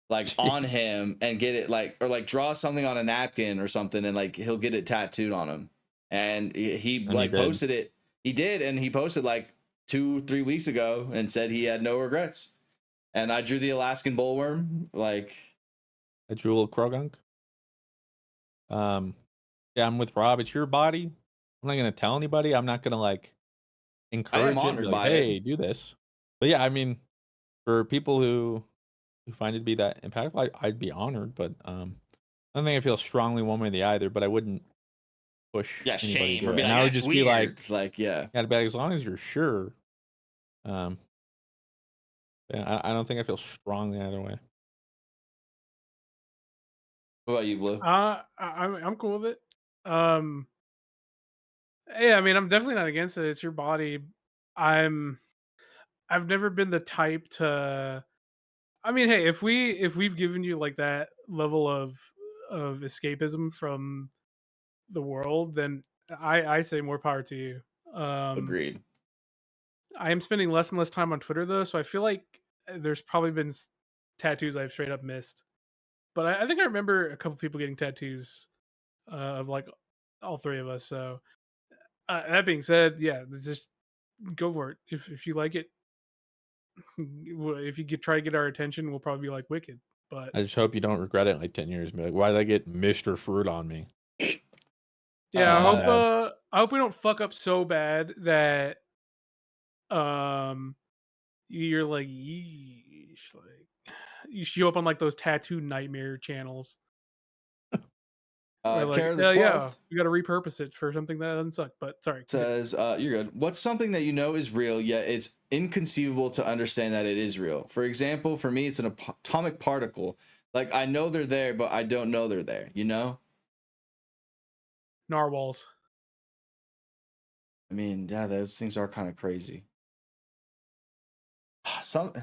like on him and get it like, or like draw something on a napkin or something, and like he'll get it tattooed on him. And he And he like did. posted it. He did, and he posted like 2-3 weeks ago and said he had no regrets. And I drew the Alaskan bullworm. Like, I drew a little Krogunk. Yeah, I'm with Rob. It's your body. I'm not gonna tell anybody. I'm not gonna like I am encourage it and be honored like, by it. "Hey, do this." But yeah, I mean, for people who find it to be that impactful, I'd be honored. But I don't think I feel strongly one way or the other. But I wouldn't push Yeah, anybody to shame, do or it. be And like, I would that's just be weird. like, Like, yeah. yeah, but as long as you're sure, um, yeah, I don't think I feel strongly either way. What about you, Blue? I'm cool with it. Um yeah, I mean, I'm definitely not against it. It's your body. I'm I've never been the type to I mean, hey, if we've given you like that level of escapism from the world, then I say more power to you. Agreed. I am spending less and less time on Twitter though, so I feel like there's probably been tattoos I've straight up missed. But I think I remember a couple people getting tattoos of like all three of us. So that being said, yeah, just go for it. If you like it, if you try to get our attention, we'll probably be like Wicked. But I just hope you don't regret it in like 10 years and be like, why did I get Mr. Fruit on me? yeah, Uh, I hope we don't fuck up so bad that um you're like, yeesh, like you show up on like those tattoo nightmare channels where like, Kara the oh yeah, 12th we got to repurpose it for something that doesn't suck. But sorry, continue. says, you're good. What's something that you know is real, yet it's inconceivable to understand that it is real? For example, for me, it's an atomic particle. Like, I know they're there, but I don't know they're there, you know? Narwhals. I mean, yeah, those things are kind of crazy. Some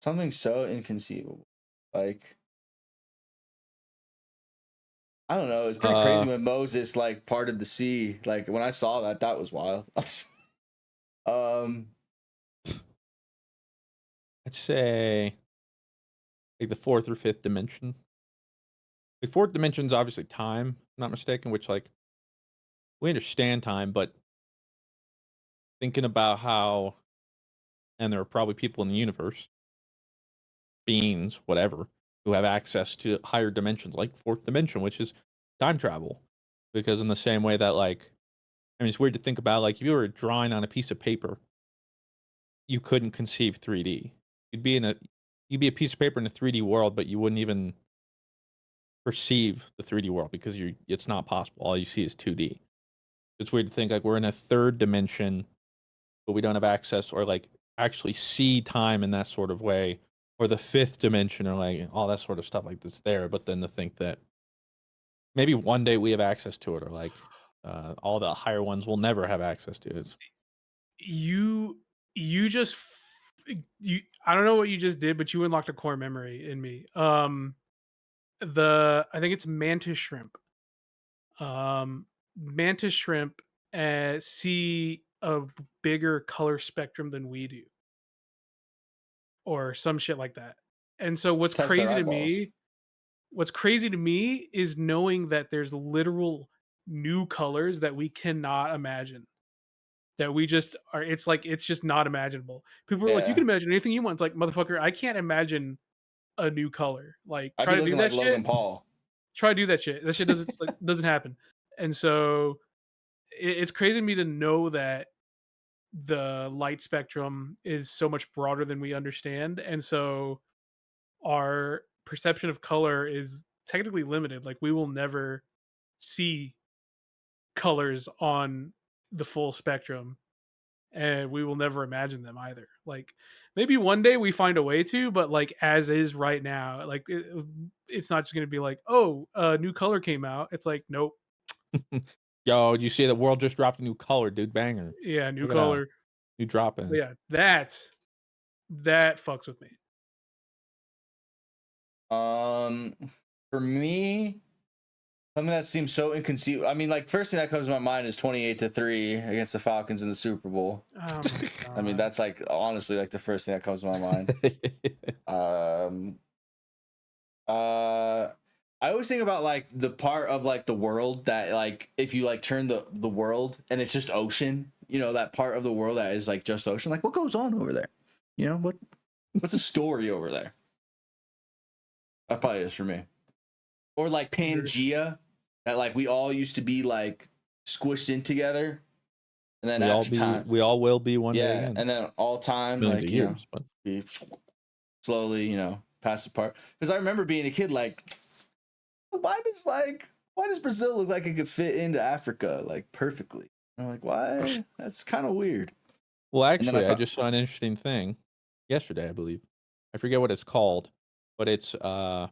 Something so inconceivable. Like, I don't know. It's pretty crazy Uh, when Moses like parted the sea. Like, when I saw that, that was wild. um, I'd say like the fourth or fifth dimension. The fourth dimension is obviously time, if I'm not mistaken, which like we understand time, but thinking about how, and there are probably people in the universe, beings, whatever, who have access to higher dimensions, like fourth dimension, which is time travel. Because in the same way that like, I mean, it's weird to think about like if you were drawing on a piece of paper, you couldn't conceive 3D. You'd be in a you'd be a piece of paper in a 3D world, but you wouldn't even perceive the 3D world because it's not possible. All you see is 2D. It's weird to think like we're in a third dimension, but we don't have access or like actually see time in that sort of way, or the fifth dimension or like all that sort of stuff like that's there. But then to think that maybe one day we have access to it, or like all the higher ones will never have access to it. You you just you I don't know what you just did, but you unlocked a core memory in me. I think it's mantis shrimp. Mantis shrimp see a bigger color spectrum than we do, or some shit like that. And so let's test their eyeballs. what's crazy to me is knowing that there's literal new colors that we cannot imagine. that we just are. It's just not imaginable. People are like, you Yeah. can imagine anything you want. It's like, motherfucker, I can't imagine a new color. Like, I'd try be to do looking that like shit. Logan Paul. Try to do that shit. That shit doesn't doesn't happen. And so it's crazy to me to know that the light spectrum is so much broader than we understand, and so our perception of color is technically limited. Like, we will never see colors on the full spectrum, and we will never imagine them either. Like, maybe one day we find a way to, but like as is right now, like it's not just going to be like, oh, a new color came out. It's like, nope. Yo, you see the world just dropped a new color, dude. Banger. Yeah, new Check it out. color. New dropping. But yeah, that fucks with me. For me, something that seems so inconceivable. I mean, like, first thing that comes to my mind is 28-3 against the Falcons in the Super Bowl. Oh my God. I mean, that's like honestly like the first thing that comes to my mind. I always think about like the part of like the world that like if you like turn the world and it's just ocean, you know, that part of the world that is like just ocean. Like, what goes on over there? You know, what's the story over there? That probably is for me. Or like Pangea, that like we all used to be like squished in together, and then after time, we all will be one day yeah, again. and then all time, Millions like of you years, know, but we slowly, you know, pass apart. Because I remember being a kid, like, why does Brazil look like it could fit into Africa like perfectly? And I'm like, why? That's kind of weird. well, And then actually, I just saw an interesting thing yesterday, I believe. I forget what it's called, but it's a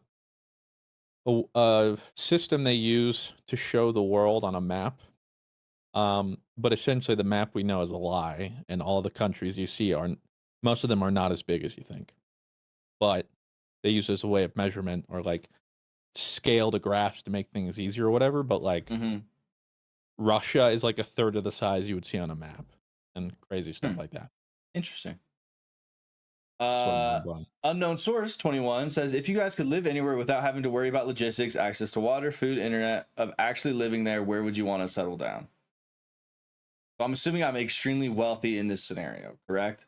system they use to show the world on a map. But essentially, the map we know is a lie, and all the countries you see are most of them are not as big as you think. But they use it as a way of measurement or like scale the graphs to make things easier or whatever. But like Russia is like a third of the size you would see on a map, and crazy stuff like that. Interesting. That's what I'm mind-blowing. Unknown source 21 says if you guys could live anywhere without having to worry about logistics, access to water, food, internet, of actually living there, where would you want to settle down? So I'm assuming I'm extremely wealthy in this scenario, correct?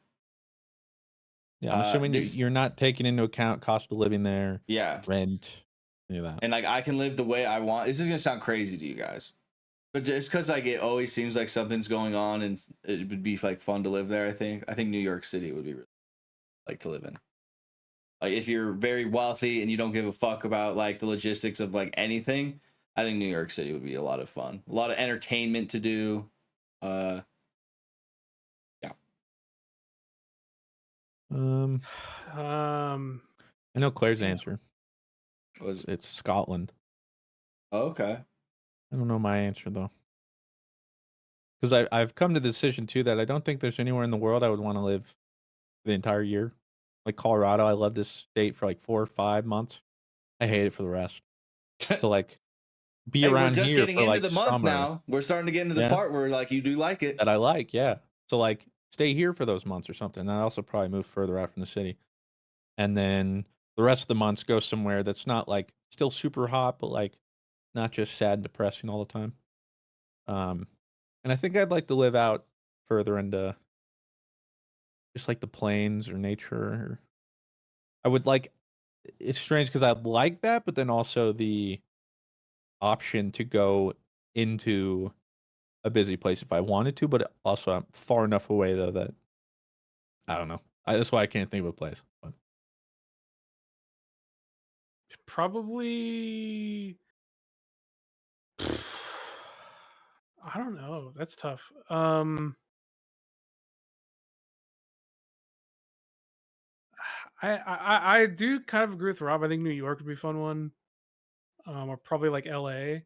Yeah, I'm assuming you're not taking into account cost of living there, yeah, rent, any of that. And like I can live the way I want. This is gonna sound crazy to you guys, but just because like it always seems like something's going on and it would be like fun to live there. I think New York City would be really like to live in. Like if you're very wealthy and you don't give a fuck about like the logistics of like anything, I think New York City would be a lot of fun, a lot of entertainment to do. Yeah. I know Claire's answer. Was it's Scotland. Oh, okay. I don't know my answer though, because I've come to the decision too that I don't think there's anywhere in the world I would want to live the entire year. Like Colorado, I love this state for like 4 or 5 months. I hate it for the rest. So like be around we're just here getting for into like the month summer. now. We're starting to get into the part where like you do like it. That I like, yeah. So like stay here for those months or something. And I also probably move further out from the city. And then the rest of the months go somewhere that's not like still super hot, but like not just sad and depressing all the time. And I think I'd like to live out further into just like the plains or nature. Or I would like. It's strange because I like that, but then also the option to go into a busy place if I wanted to, but also I'm far enough away though that I don't know. That's why I can't think of a place. But. Probably. I don't know. That's tough. I do kind of agree with Rob. I think New York would be a fun one. Or probably like LA,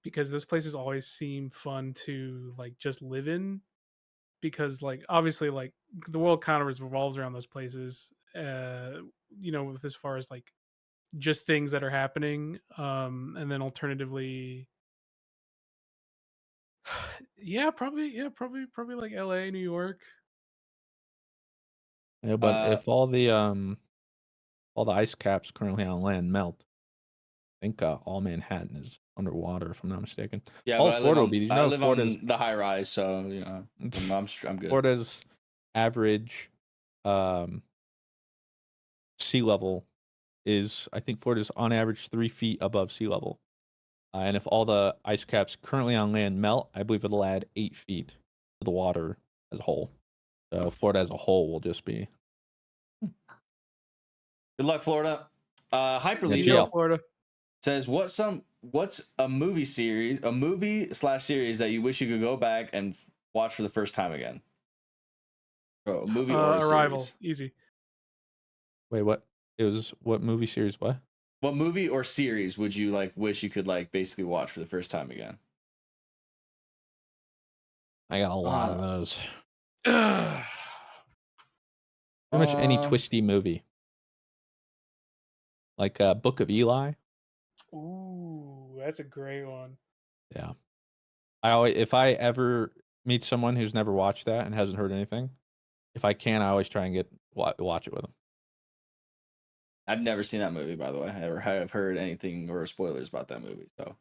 because those places always seem fun to like just live in, because like obviously like the world kind of revolves around those places. You know, with as far as like just things that are happening. And then alternatively, probably like LA, New York. Yeah, but if all the ice caps currently on land melt, think all Manhattan is underwater, if I'm not mistaken. Yeah, All but Florida will be. Did you I know live Florida's on the high rise, so I'm good. Florida's average sea level is, I think Florida's on average 3 feet above sea level. And if all the ice caps currently on land melt, I believe it'll add 8 feet to the water as a whole. So Florida as a whole will just be. Good luck, Florida. Yeah, Hyperleaf GL. Florida. says, what's a movie /series that you wish you could go back and watch for the first time again? Oh, a movie or a Arrival. series? Easy. Wait, what? It was what movie series? What? What movie or series would you wish you could basically watch for the first time again? I got a lot of those. Ugh. Pretty much any twisty movie. Like Book of Eli. Ooh, that's a great one. Yeah. If I ever meet someone who's never watched that and hasn't heard anything, if I can, I always try and watch it with them. I've never seen that movie, by the way. I never have heard anything or spoilers about that movie. So,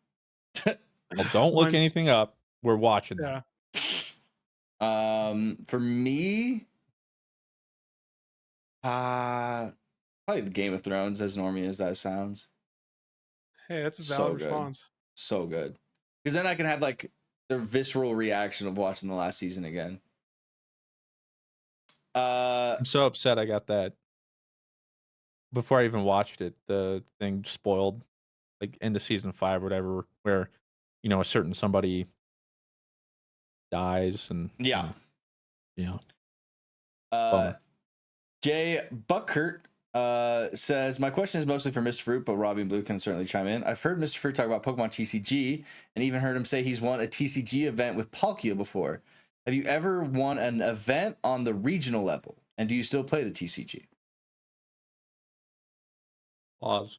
Well, don't look Mine's- anything up. We're watching that. Yeah. For me, probably the Game of Thrones, as normie as that sounds. Hey, that's a So valid good. response. So good. Because then I can have the visceral reaction of watching the last season again. I'm so upset I got that. Before I even watched it, the thing spoiled, like into season 5 or whatever, where a certain somebody dies and Yeah. Bummer. Jay Buckhurt says, my question is mostly for Mr. Fruit, but Robbie and Blue can certainly chime in. I've heard Mr. Fruit talk about Pokemon TCG and even heard him say he's won a TCG event with Palkia before. Have you ever won an event on the regional level? And do you still play the TCG? Pause.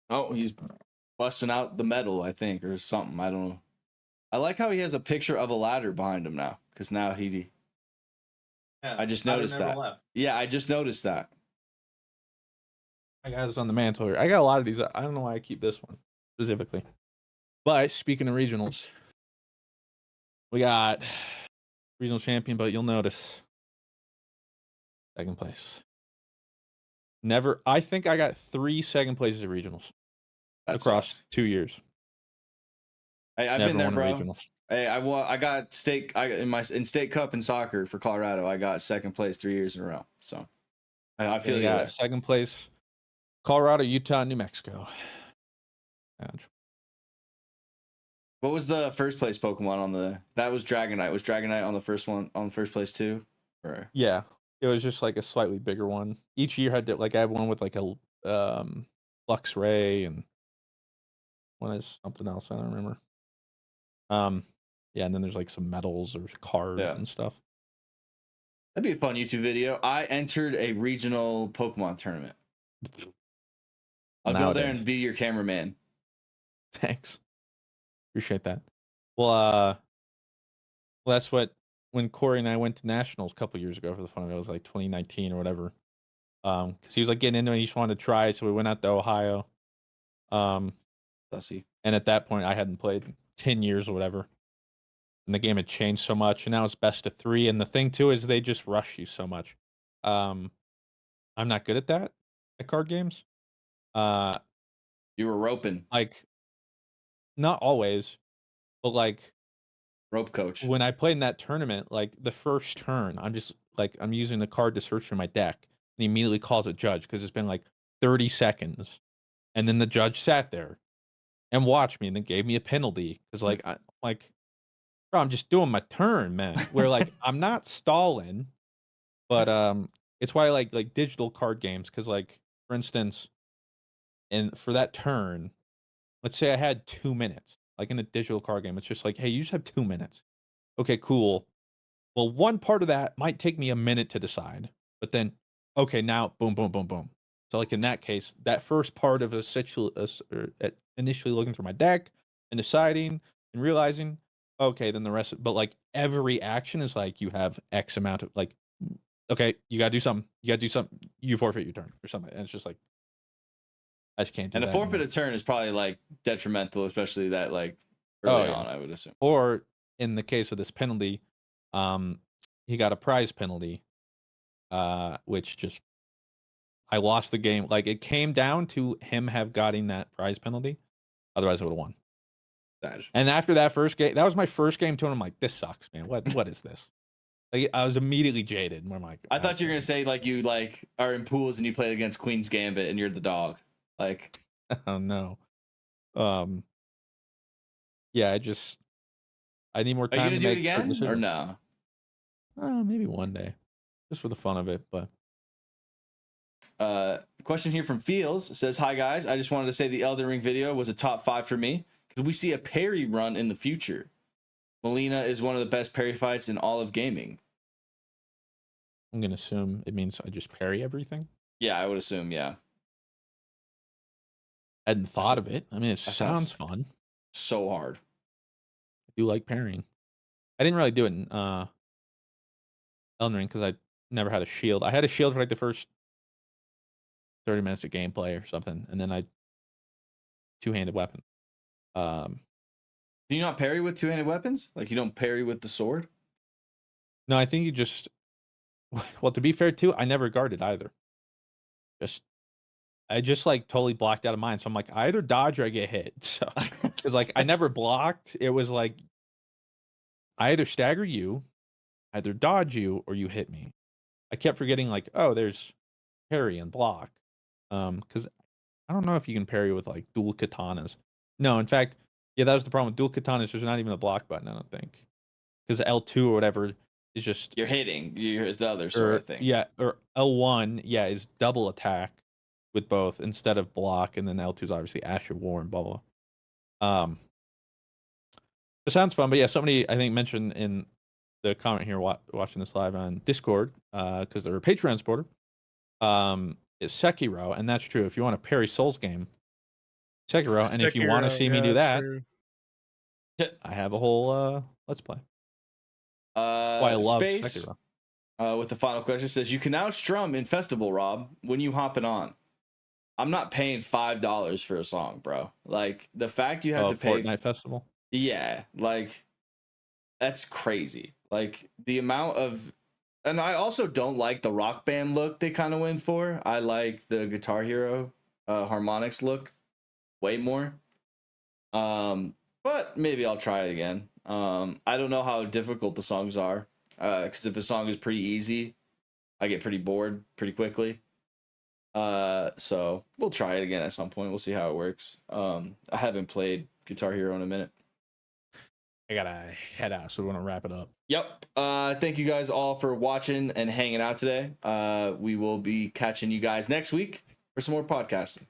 Oh, he's busting out the medal, I think, or something. I don't know. I like how he has a picture of a ladder behind him now, because now he. Yeah, I just noticed that. Yeah, I just noticed that. I got this on the mantle here. I got a lot of these. I don't know why I keep this one specifically. But speaking of regionals, we got regional champion, but you'll notice second place. I think I got 3 second places at regionals across 2 years. I've been there, bro. Regionals. Hey, I got state. In state cup in soccer for Colorado. I got second place 3 years in a row. So I feel you got there. Second place, Colorado, Utah, New Mexico. What was the first place Pokemon on the? That was Dragonite. Was Dragonite on the first one on first place too? Or yeah, it was just like a slightly bigger one. Each year had to I had one with like a Lux Ray and one is something else. I don't remember. Yeah, and then there's like some medals or cards and stuff. That'd be a fun YouTube video. I entered a regional Pokemon tournament. I'll go there and be your cameraman. Thanks. Appreciate that. Well, that's when Corey and I went to nationals a couple years ago for the fun of it. It was like 2019 or whatever. Because he was like getting into it, he just wanted to try, so we went out to Ohio. And at that point, I hadn't played in 10 years or whatever, and the game had changed so much, and now it's best of 3. And the thing too is they just rush you so much. I'm not good at that at card games. You were roping, like, not always, but like rope coach. When I played in that tournament, like the first turn, I'm using the card to search for my deck, and he immediately calls it judge because it's been like 30 seconds, and then the judge sat there and watched me and then gave me a penalty because bro, I'm just doing my turn, man. Where like I'm not stalling, but it's why I like digital card games because like for instance, and for that turn, let's say I had 2 minutes, like in a digital card game, it's just like, hey, you just have 2 minutes. Okay, cool. Well, one part of that might take me a minute to decide, but then, okay, now boom, boom, boom, boom. So like in that case, that first part of initially looking through my deck and deciding and realizing, okay, then the rest, but like every action is like you have X amount of like okay, you gotta do something. You gotta do something. You forfeit your turn or something. And it's just like I just can't do And that. a forfeited turn is probably like detrimental, especially that like early on, I would assume. Or in the case of this penalty, he got a prize penalty, which just I lost the game. Like it came down to him have gotten that prize penalty. Otherwise, I would have won. And after that first game, that was my first game too. And I'm like, this sucks, man. What is this? Like, I was immediately jaded. And I'm like, I thought you were gonna say like you like are in pools and you play against Queen's Gambit and you're the dog. Like, oh no. Yeah, I need more are you time gonna to do it make again certain or decisions. no? Maybe one day, just for the fun of it. But question here from Feels says, "Hi guys, I just wanted to say the Elden Ring video was a top 5 for me. Could we see a parry run in the future? Melina is one of the best parry fights in all of gaming." I'm gonna assume it means I just parry everything. Yeah, I would assume. Yeah. I hadn't thought of it. I mean, it sounds fun. So hard. I do like parrying. I didn't really do it in Elden Ring because I never had a shield. I had a shield for like the first 30 minutes of gameplay or something, and then I two-handed weapon. Do you not parry with two-handed weapons? Like you don't parry with the sword? No, I think you just. Well, to be fair too, I never guarded either. I just like totally blocked out of mine. So I'm like, I either dodge or I get hit. So because like I never blocked. It was like I either stagger you, either dodge you, or you hit me. I kept forgetting like, oh, there's parry and block. Because I don't know if you can parry with like dual katanas. No, in fact, yeah, that was the problem with dual katanas. There's not even a block button, I don't think. Because L2 or whatever is just you're hitting. You're the other sort of thing. Yeah, or L1, yeah, is double attack with both instead of block, and then L2 is obviously Asher War and blah blah. It sounds fun, but yeah, somebody I think mentioned in the comment here watching this live on Discord, because they're a Patreon supporter, is Sekiro, and that's true. If you want a parry Souls game, Sekiro, and if you want to see me do that, I have a whole let's play. Why I love Space, Sekiro. With the final question says, you can now strum in Festival, Rob, when you hopping on. I'm not paying $5 for a song, bro. Like the fact you have to pay Fortnite Festival. Yeah, like that's crazy. Like the amount of, and I also don't like the rock band look they kind of went for. I like the Guitar Hero harmonics look way more. But maybe I'll try it again. I don't know how difficult the songs are. Because if a song is pretty easy, I get pretty bored pretty quickly. So we'll try it again at some point. We'll see how it works. I haven't played Guitar Hero in a minute. I gotta head out, so we want to wrap it up. Yep. Thank you guys all for watching and hanging out today. We will be catching you guys next week for some more podcasting.